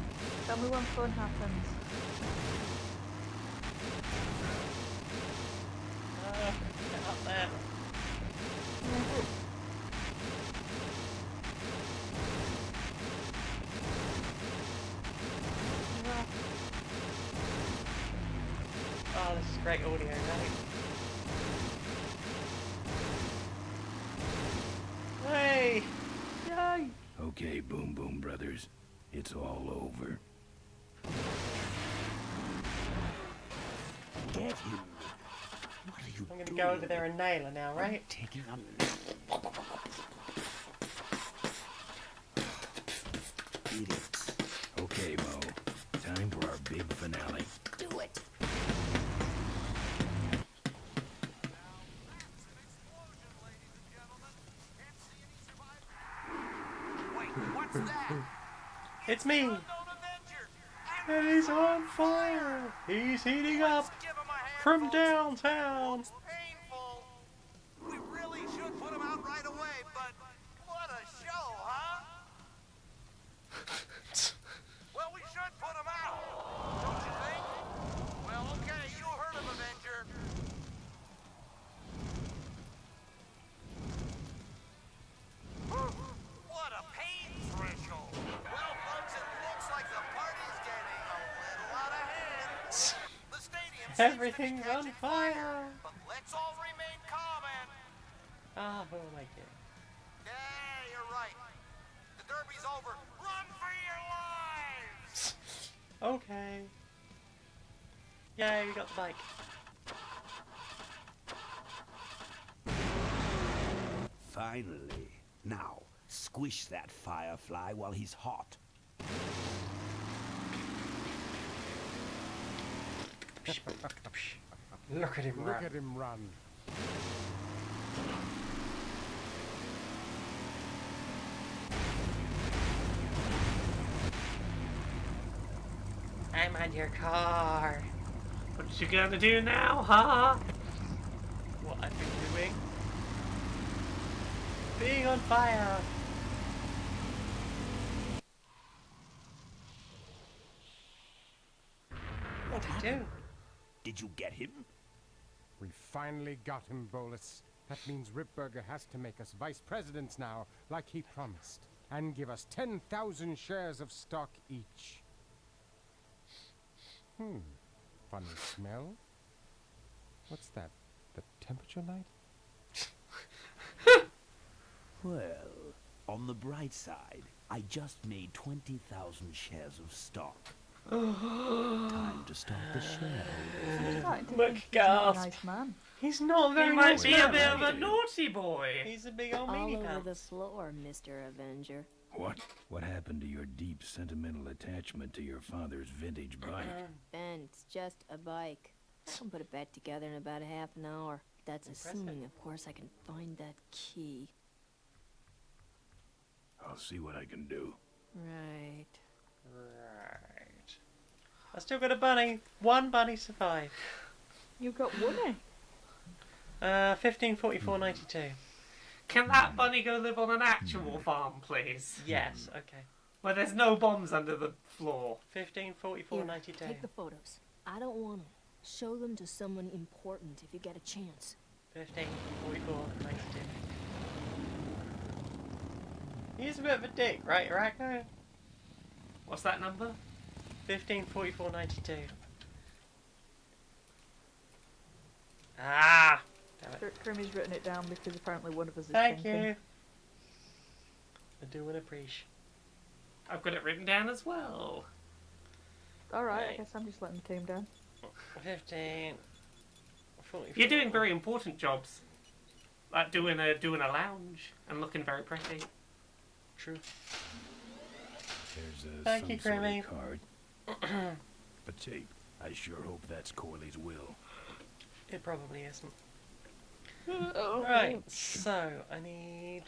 Tell me when fun happens.
Get up there. Oh, this is great audio, right? Hey!
Yay!
Okay, Boom Boom Brothers. It's all over.
Get him. What are you
I'm gonna go over there and nail her now, right?
taking a... Idiots.
Okay, Mo. Time for our big finale.
Do it.
What's that?
It's me! And he's on fire! He's heating up from downtown!
Painful. We really should put him out right away, but what a show, huh? Well, we should put him out, don't you think? Well, okay, you heard him, Avenger. What a pain threshold. Well, folks, it looks like the party's getting a little out of hand. The stadium
Everything's on fire!
but let's all remain calm and...
Ah, who am I kidding?
Yeah, you're right. The derby's over. Run for your lives!
Okay. Yay, we got the bike.
Finally. Now, squish that firefly while he's hot.
Look at him
Look
run.
at him run.
I'm on your car.
What you gonna do now, huh?
What I've been doing? Being on fire.
What
happened?
do? Did you get him?
We finally got him, Bolus. That means Ripburger has to make us vice presidents now, like he promised, and give us 10,000 shares of stock each. Funny smell. What's that? The temperature light?
Well, on the bright side, I just made 20,000 shares of stock. Time to start the shareholders.
Look, gasp.
Nice man.
He's not very
He might
nice
be a
man.
bit of a naughty boy.
He's a big old
All
meanie
over
pants.
the floor, Mr. Avenger.
What? What happened to your deep sentimental attachment to your father's vintage bike?
Ben, it's just a bike. I can put it back together in about a half an hour. That's assuming, of course, I can find that key.
I'll see what I can do.
Right.
Right. I still got a bunny. One bunny survived.
You got one, eh?
1544.92.
Can that bunny go live on an actual farm, please?
Yes, okay.
Where there's no bombs under the floor.
1544.92.
Take the photos. I don't want them. Show them to someone important if you get a chance.
1544.92. He's a bit of a dick, right, Arachno?
What's that number?
1544.92. Ah! Damn it.
Crimmy's written it down because apparently one of us is
Thank
thinking.
you. I do an appreciate.
I've got it written down as well.
Alright, I
Right.
guess I'm just letting the team down.
15. 44.
You're doing very important jobs, like doing a lounge and looking very pretty.
True.
There's
Thank
some
you,
sort
Grammy.
of card. A tape. I sure hope that's Corley's will.
It probably isn't.
Oh,
Right, so I need.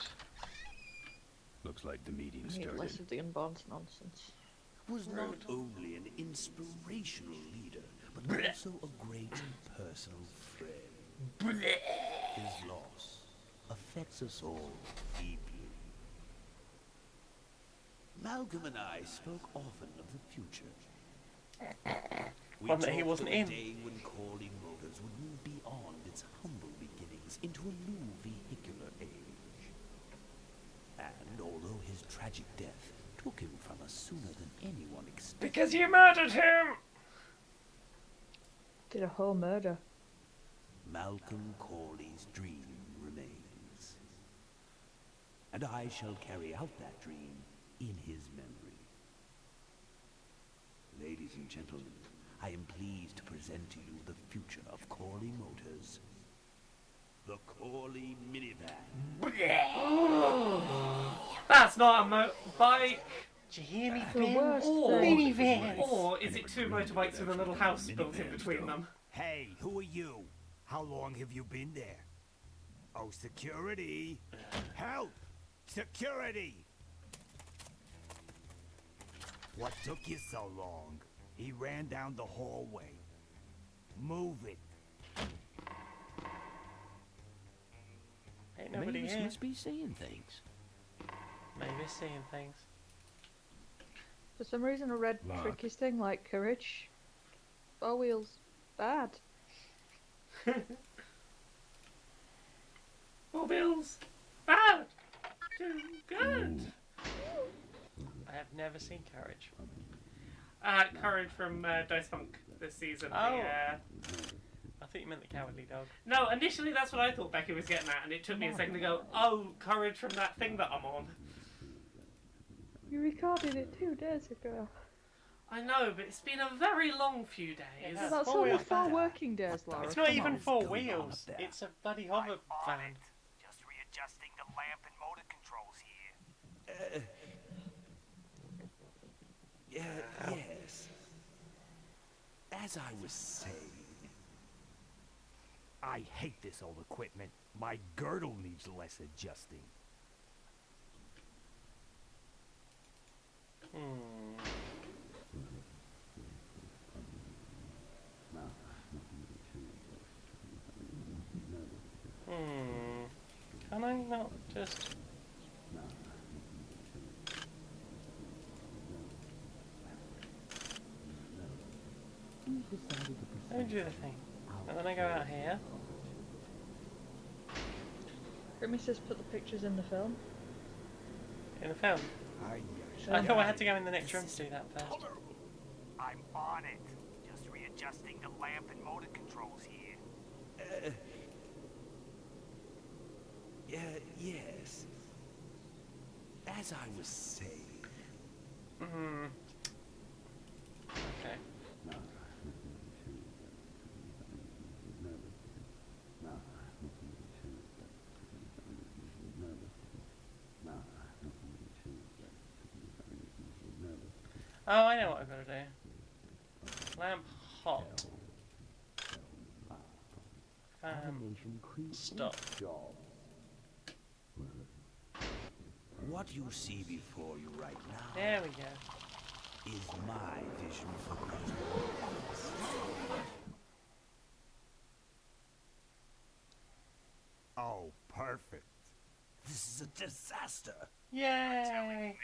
Looks like the meeting
I need
started.
less of the unbound nonsense.
Was not only an inspirational leader, but also a great personal friend. His loss affects us all deeply. Malcolm and I spoke often of the future. We
One that he
talked
wasn't
of a
in.
day when Corley Motors would move beyond its humble beginnings into a new vehicular age. And although his tragic death took him from us sooner than anyone expected,
Because you murdered him!
Did a whole murder.
Malcolm Corley's dream remains. And I shall carry out that dream in his memory. Ladies and gentlemen, I am pleased to present to you the future of Corley Motors. The Corley minivan.
That's not a motorbike.
Did you hear me,
The
Ben?
worst
Or,
thing.
Minivan.
or is it two motorbikes with a little house built in between them?
Hey, who are you? How long have you been there? Oh, security! Help! Security! What took you so long? He ran down the hallway. Move it.
Ain't nobody
Mavis
here.
must be saying things.
Maybe seeing things.
For some reason I read
Lock.
Tricky's thing like courage. 4 wheels. Bad.
4 bills. Bad. Good.
I have never seen Courage.
Courage from Dice Funk this season.
Oh.
The,
I thought you meant the Cowardly Dog.
no, initially that's what I thought Becky was getting at, and it took me a second to go, oh, Courage from that thing that I'm on.
You recorded it 2 days ago.
I know, but it's been a very long few days.
Yeah.
That's
four
only
wheels
4
back.
working days, Laura.
It's not
come
even
on.
4
going on
wheels.
up there?
It's a bloody hover van.
Just readjusting the lamp and motor controls here.
Yes. As I was saying,
I hate this old equipment. My girdle needs less adjusting.
Can I not just... Let me do the thing. And then I go out here.
Grimmy says put the pictures in the film.
In the film. I thought I had to go in the next room to do that first.
I'm on it. Just readjusting the lamp and motor controls here.
yes. As I was saying,
Okay. Oh, I know what I've got to do. Lamp hot. Stop.
what you see before you right now
There we go.
is my vision for Christmas.
Oh, perfect.
This is a disaster.
Yay!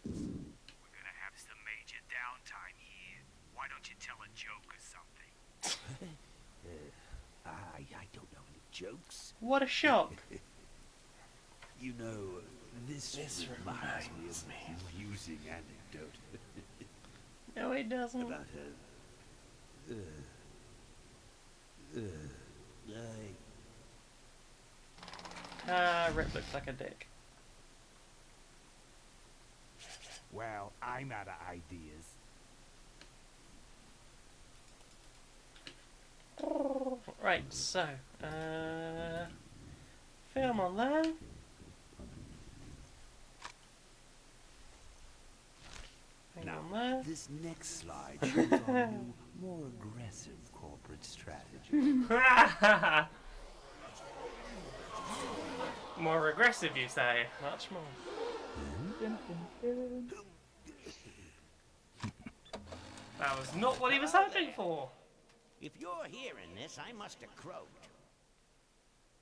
We're gonna have some major downtime here. Why don't you tell a joke or something?
I don't know any jokes.
What a shock!
You know, this reminds me of an amusing anecdote
No, it doesn't.
about
Rip looks like a dick.
Well, I'm out of ideas.
Right, so, film on there. Hang on there.
This next slide shows our new, more aggressive corporate strategy.
More aggressive, you say?
Much more.
That was not what he was hoping for.
If you're hearing this, I must have croaked.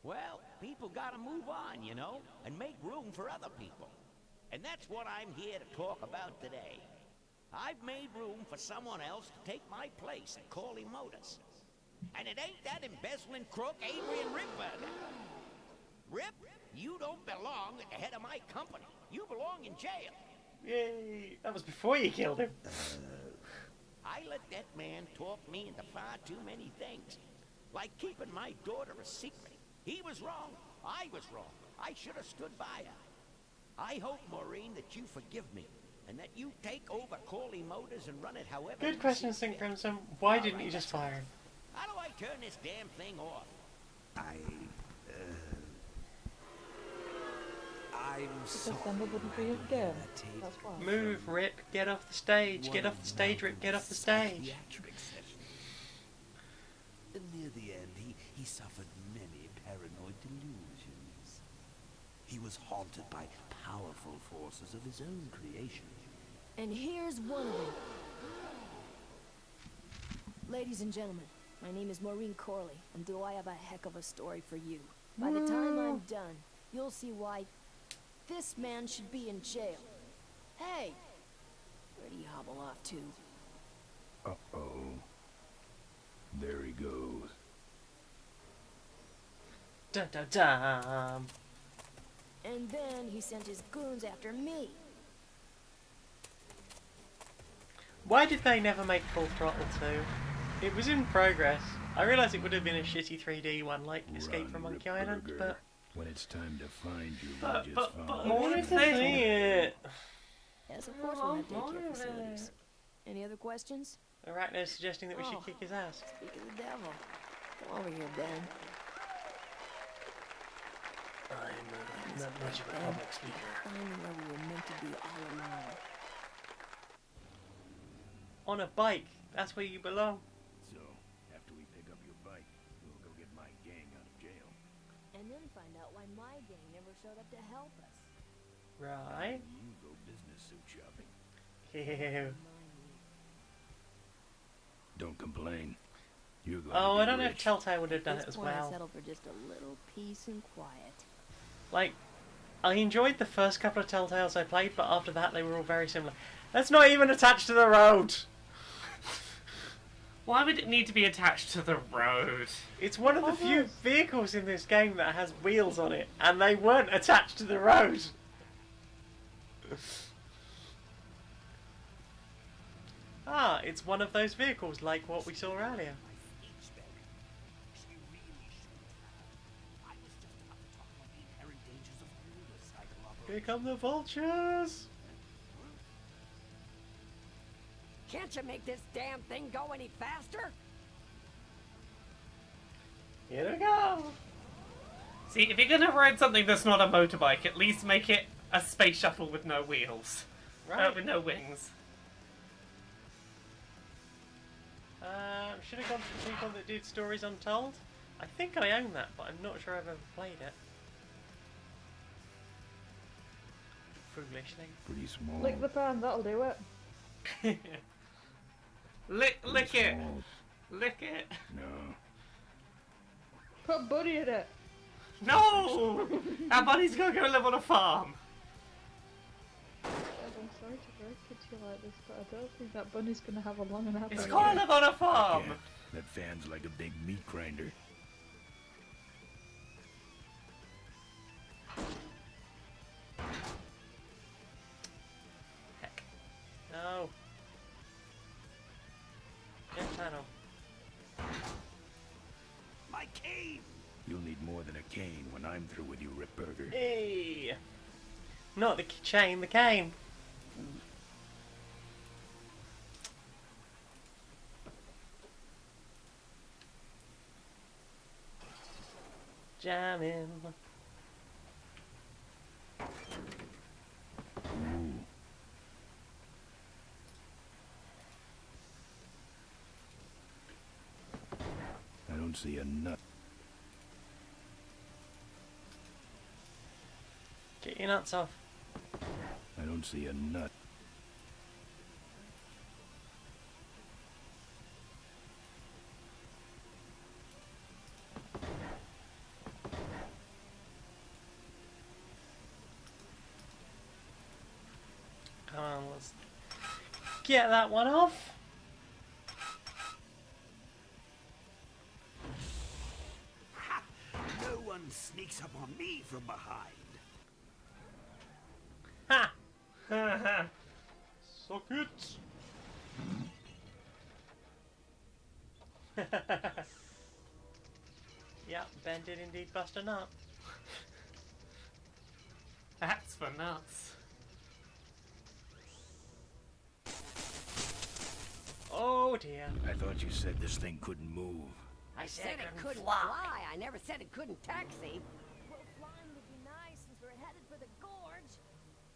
Well, people gotta move on, you know, and make room for other people. And that's what I'm here to talk about today. I've made room for someone else to take my place at Corley Motors. And it ain't that embezzling crook Adrian Ripburger. Rip, you don't belong at the head of my company. You belong in jail.
Yay! That was before you killed him.
I let that man talk me into far too many things. Like keeping my daughter a secret. He was wrong. I was wrong. I should have stood by her. I hope, Maureen, that you forgive me. And that you take over Corley Motors and run it however.
Good question, St. Crimson. Why didn't you just fire him?
How do I turn this damn thing off?
I'm sorry.
That's why.
Move, Rip. Get off the stage. Get off the stage, Rip. Get off the stage.
Near the end, he suffered many paranoid delusions. He was haunted by powerful forces of his own creation.
And here's one of them. Ladies and gentlemen, my name is Maureen Corley, and do I have a heck of a story for you. By the time I'm done, you'll see why this man should be in jail. Hey, where do you hobble off to?
Uh-oh. There he goes.
Dun dun dun.
And then he sent his goons after me.
Why did they never make Full Throttle 2? It was in progress. I realise it would have been a shitty 3D one like Escape from Monkey Island, but...
When it's time to find you,
But
I wanted to see it.
Yes, of course we'll have daycare facilities. Any other questions?
Arachno's suggesting that we should kick his ass.
Speak of the devil. Come over here, Ben.
I'm not much of a public speaker.
Finding where we were meant to be all along.
On a bike. That's where you belong.
So, after we pick up your bike, we'll go get my gang out of jail.
And then find out why my gang never showed up to help us.
Right.
You go business suit shopping.
Ew.
Don't complain. You're going
Oh,
to
I
be
don't know if
rich.
Telltale would have done
At
it
this
as
point, I
well.
settled for just a little peace and quiet.
Like, I enjoyed the first couple of Telltales I played, but after that they were all very similar. That's not even attached to the road!
Why would it need to be attached to the road?
It's one of the few vehicles in this game that has wheels on it, and they weren't attached to the road! Ah, it's one of those vehicles like what we saw earlier. Here come the vultures!
Can't you make this damn thing go any faster?
Here we go!
See, if you're gonna ride something that's not a motorbike, at least make it a space shuttle with no wheels.
Right.
With no wings.
Should have gone to the people that did Stories Untold. I think I own that, but I'm not sure I've ever played it. Foolishly.
Pretty small.
Lick the pan, that'll do it.
Lick it!
Small.
Lick it!
No.
Put Buddy in it.
No! Our buddy's gonna go live on a farm.
I'm sorry to break it to you like this, but I don't think that bunny's gonna have a long and happy
It's
life.
gonna live on a farm!
Yeah, that fan's like a big meat grinder.
Heck. No. Get tunnel.
My cane!
You'll need more than a cane when I'm through with you, Ripburger.
Hey! Not the chain, the cane. jamming.
I don't see a nut.
Get your nuts off.
I don't see a nut.
Come on, let's get that one off.
Ha! No one sneaks up on me from behind.
Ha! So good. Yeah, Ben did indeed bust a nut.
That's for nuts.
Oh dear.
I thought you said this thing couldn't move.
I said it couldn't fly. I never said it couldn't taxi.
Well, flying would be nice since we're headed for the gorge.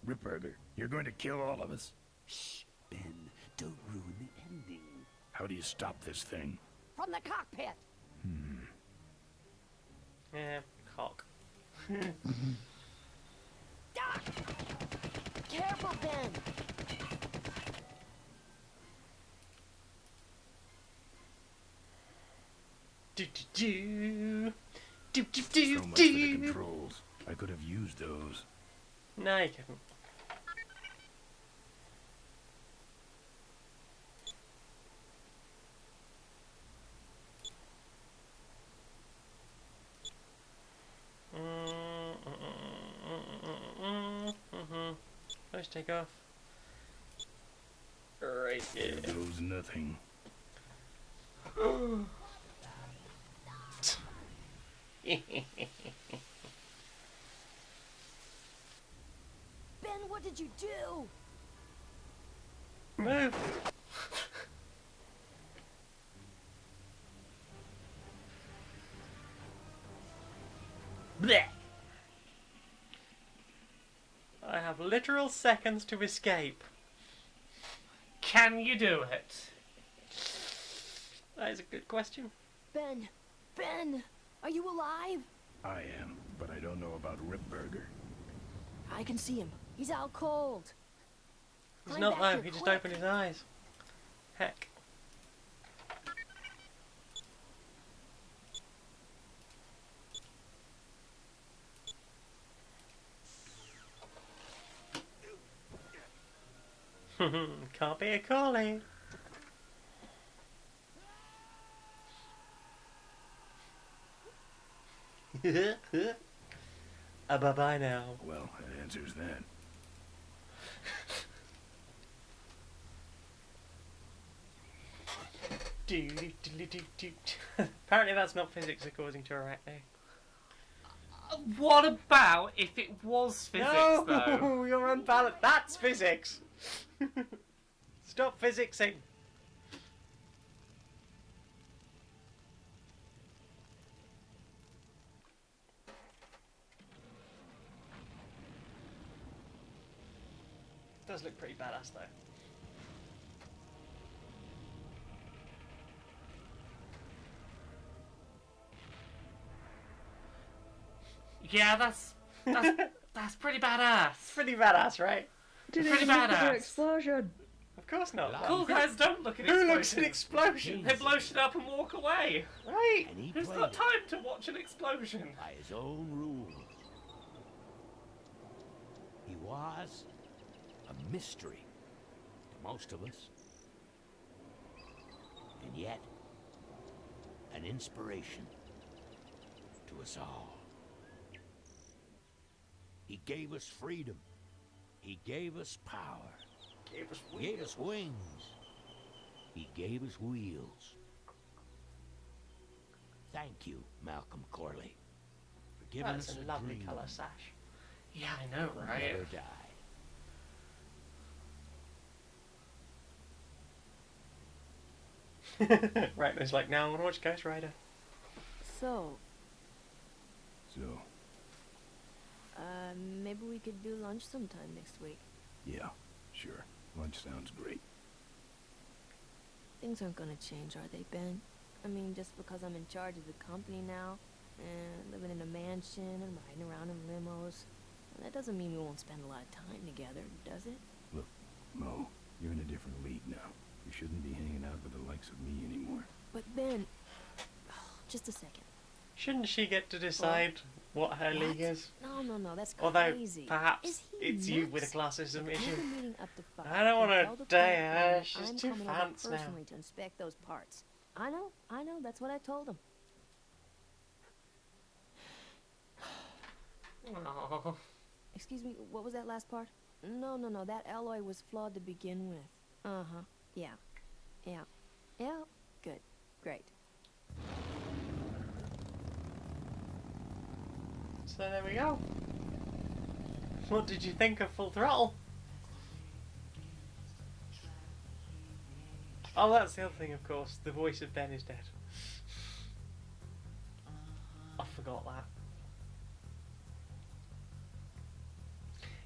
Ripburger, you're going to kill all of us.
Shh, Ben, don't ruin the ending.
How do you stop this thing?
From the cockpit.
Yeah, cock.
Duck!
Careful, Ben.
Do do do. Do do
So
do
much for the
do.
controls. I could have used those.
No, you couldn't. Let's take off. Right
There
there.
goes nothing.
Ben, what did you do?
Move. Blech. I have literal seconds to escape.
Can you do it?
That is a good question.
Ben, Ben, are you alive?
I am, but I don't know about Ripburger.
I can see him. He's out cold.
He's
Climb
not
back
though,
here
he just
quick.
opened his eyes. Heck. Can't be a collie. Bye-bye now.
Well, that answers that.
Apparently that's not physics according to Arachne.
What about if it was physics,
No,
though?
you're unbalanced. That's physics. Stop physicsing. Does look pretty badass though.
Yeah, that's pretty badass.
Pretty badass, right?
Didn't
Pretty
even look at
badass.
the explosion.
Of course not.
Cool guys don't look at
Who
explosions.
looks at explosions?
They blow shit up and walk away.
Right.
And he
Who's
played
got
it
time to watch an explosion?
by his own rules. He was a mystery to most of us. And yet, an inspiration to us all. He gave us freedom. He gave us power. He gave us wings. He gave us wheels. Thank you, Malcolm Corley, for giving
That's
us
a
a
lovely
dream
colour sash.
Yeah, I know,
that
right?
never died.
Right, there's like, now I want to watch Ghost Rider.
So,
So,
Maybe we could do lunch sometime next week.
yeah, sure. Lunch sounds great.
Things aren't gonna change, are they, Ben? I mean, just because I'm in charge of the company now, and living in a mansion and riding around in limos, well, that doesn't mean we won't spend a lot of time together, does it?
Look, Mo, you're in a different league now. You shouldn't be hanging out with the likes of me anymore.
But Ben, just a second.
Shouldn't she get to decide what her league is?
No, that's
Although,
crazy.
perhaps
he
it's you
nuts?
with a classism
Look,
issue.
we've been meeting up to 5.
I don't want
Tell
to
the
date
plant
her.
owner
She's
I'm
too
coming over
fancy now.
personally to inspect those parts. I know, that's what I told him.
Oh.
Excuse me, what was that last part? No, that alloy was flawed to begin with. Uh-huh, yeah, good, great.
So there we go. What did you think of Full Throttle? Oh, that's the other thing, of course. The voice of Ben is dead. I forgot that.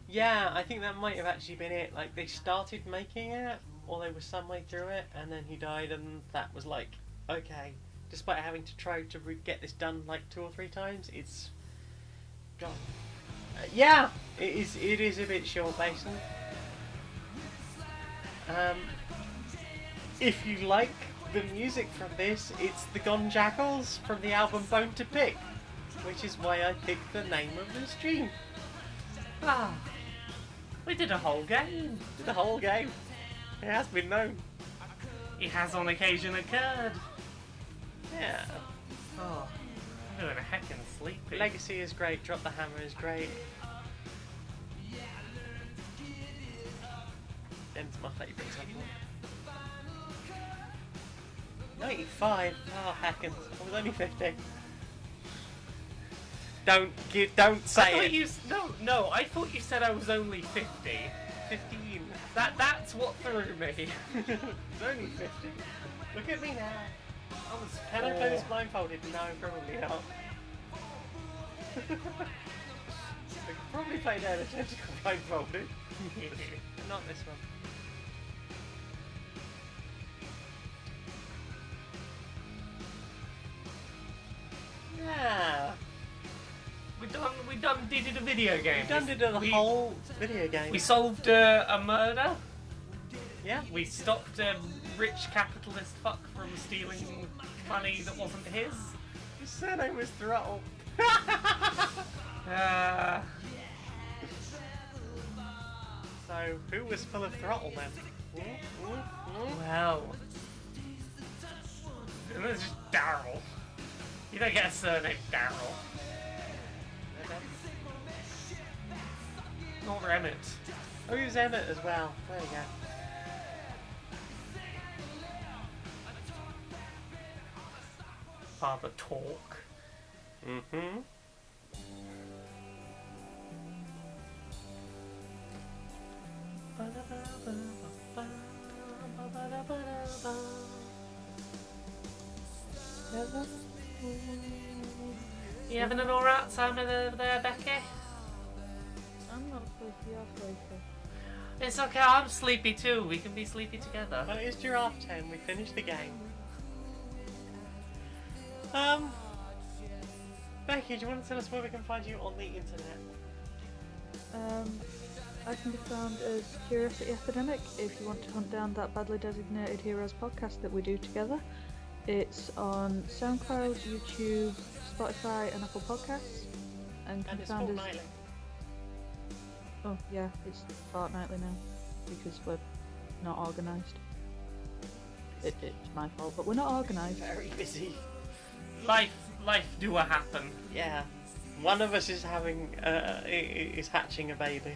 Yeah, I think that might have actually been it. Like, they started making it, or they were some way through it, and then he died, and that was like, okay. Despite having to try to get this done like 2 or 3 times, it's gone. Yeah, it is a bit short, Basin. If you like the music from this, it's the Gone Jackals from the album Bone to Pick, which is why I picked the name of the stream.
Ah, we did a whole game.
Did the whole game. It has been known.
It has on occasion occurred.
Yeah.
Oh, I'm doing a heckin' sleepy.
Legacy is great. Drop the Hammer is great. Ben's my favourite sample. 95. Oh, heckins. I was only 50. Don't say
I thought
it.
No, I thought you said I was only 50.
15.
That's what threw me.
It's only 50. Look at me now. Can I play this blindfolded? No, probably not. I could probably play down a tentacle blindfolded. Not this one. Yeah.
We done did it a video game.
We done did a whole video game.
We solved a murder.
Yeah.
We stopped a rich capitalist fuck from stealing money that wasn't his.
His surname was Throttle. So, who was full of throttle then?
Well, it was just Daryl. You don't get a surname Daryl. Nor Emmett.
Oh, he was Emmett as well. There you go.
Father Talk.
Mm-hmm.
You having an alright time over there, Becky?
I'm not sleepy, you're sleepy.
It's okay, I'm sleepy too. We can be sleepy together.
Well, it is Giraffe 10. We finished the game. Becky, do you want to tell us where we can find you on the internet?
I can be found as Curiosity Epidemic if you want to hunt down that badly designated Heroes podcast that we do together. It's on SoundCloud, YouTube, Spotify and Apple Podcasts. And
it's
found as...
fortnightly.
Oh yeah, it's fortnightly now because we're not organised. It's my fault, but we're not organised.
Very busy.
Life do a happen.
Yeah. One of us is having, is hatching a baby.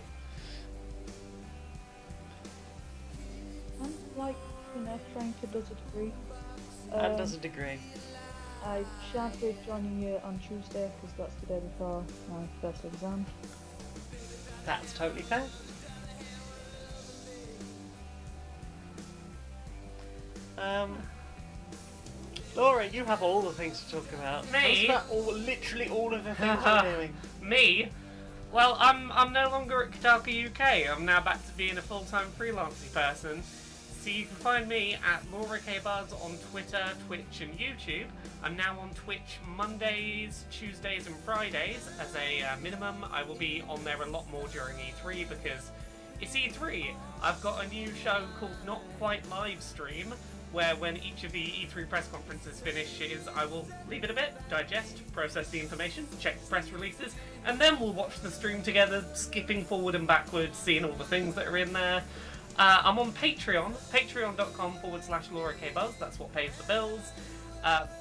I'm like, trying to do a degree.
And does a degree.
I shan't be joining you on Tuesday because that's the day before my first exam.
That's totally fair. Laura, you have all the things to talk about.
Me?
Tell us about literally all of the things you're doing.
Me? Well, I'm no longer at Kotaku UK. I'm now back to being a full-time freelancing person. So you can find me at Laura K. Buzz on Twitter, Twitch, and YouTube. I'm now on Twitch Mondays, Tuesdays, and Fridays as a minimum. I will be on there a lot more during E3 because it's E3. I've got a new show called Not Quite Livestream, where when each of the E3 press conferences finishes, I will leave it a bit, digest, process the information, check the press releases, and then we'll watch the stream together, skipping forward and backwards, seeing all the things that are in there. I'm on Patreon, patreon.com/Laura K. Buzz, that's what pays the bills.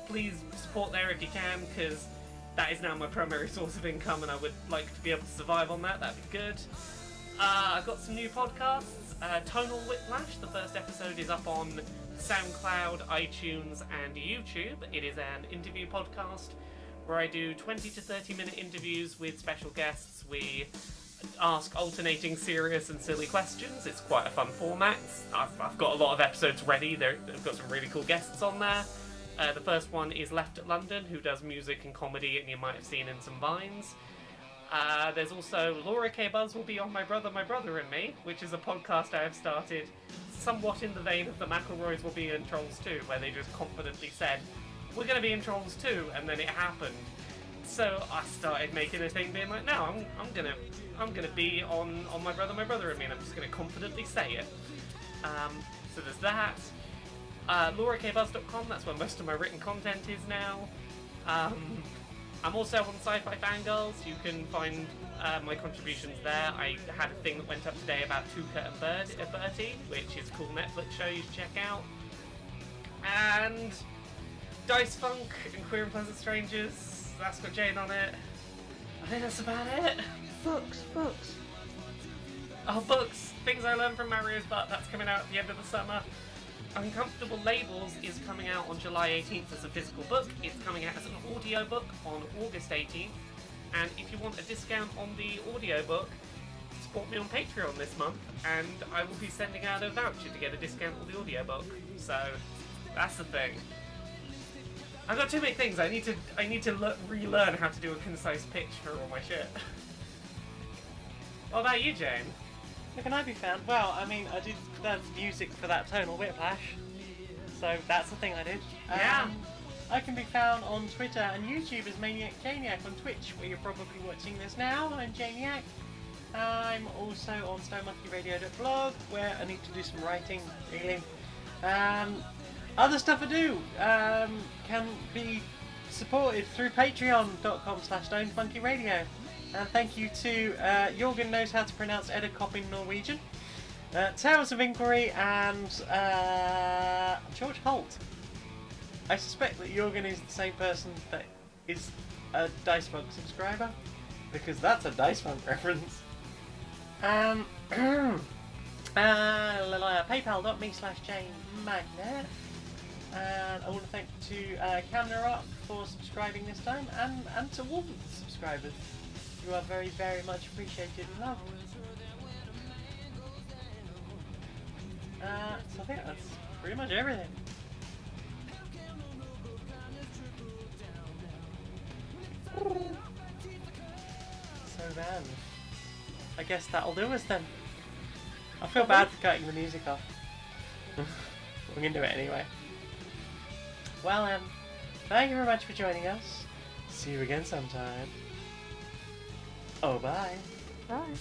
Please support there if you can, because that is now my primary source of income and I would like to be able to survive on that, that'd be good. I've got some new podcasts, Tonal Whiplash, the first episode is up on SoundCloud, iTunes, and YouTube. It is an interview podcast where I do 20 to 30 minute interviews with special guests. We ask alternating serious and silly questions. It's quite a fun format. I've got a lot of episodes ready. I've got some really cool guests on there. The first one is Left at London, who does music and comedy, and you might have seen in some Vines. There's also Laura K. Buzz will be on My Brother and Me, which is a podcast I have started somewhat in the vein of the McElroys will be in Trolls 2, where they just confidently said, we're going to be in Trolls 2, and then it happened. So I started making a thing being like, no, I'm gonna be on My Brother and Me, and I'm just gonna confidently say it. So there's that. LauraKBuzz.com, that's where most of my written content is now. I'm also on Sci-Fi Fangirls. You can find my contributions there. I had a thing that went up today about Tuca and Bertie, which is a cool Netflix show you should check out. And Dice Funk and Queer and Pleasant Strangers. That's got Jane on it. I think that's about it.
Books.
Oh, books. Things I Learned from Mario's Butt. That's coming out at the end of the summer. Uncomfortable Labels is coming out on July 18th as a physical book. It's coming out as an audiobook on August 18th. And if you want a discount on the audiobook, support me on Patreon this month, and I will be sending out a voucher to get a discount on the audiobook. So that's the thing. I've got too many things. I need to relearn how to do a concise pitch for all my shit. What about you, Jane?
Where can I be found? Well, I mean, I did the music for that Tonal Whiplash, so that's the thing I did.
Yeah.
I can be found on Twitter and YouTube as Maniac Janiac. On Twitch, where you're probably watching this now, I'm Janiac. I'm also on StoneMonkeyRadio.blog, where I need to do some writing, really. Other stuff I do can be supported through patreon.com/StoneMonkeyRadio. And thank you to Jorgen knows how to pronounce Edderkop in Norwegian, Tales of Inquiry, and George Holt. I suspect that Jorgen is the same person that is a Dice Funk subscriber, because that's a Dice Funk reference. PayPal.me/JaneMagnet. And I want to thank Camera Rock for subscribing this time, and to all the subscribers. You are very, very much appreciated and loved. So I think that's pretty much everything. So then, I guess that'll do us then. I feel bad for cutting the music off. We're gonna do it anyway. Well, thank you very much for joining us. See you again sometime. Oh, bye.
Bye.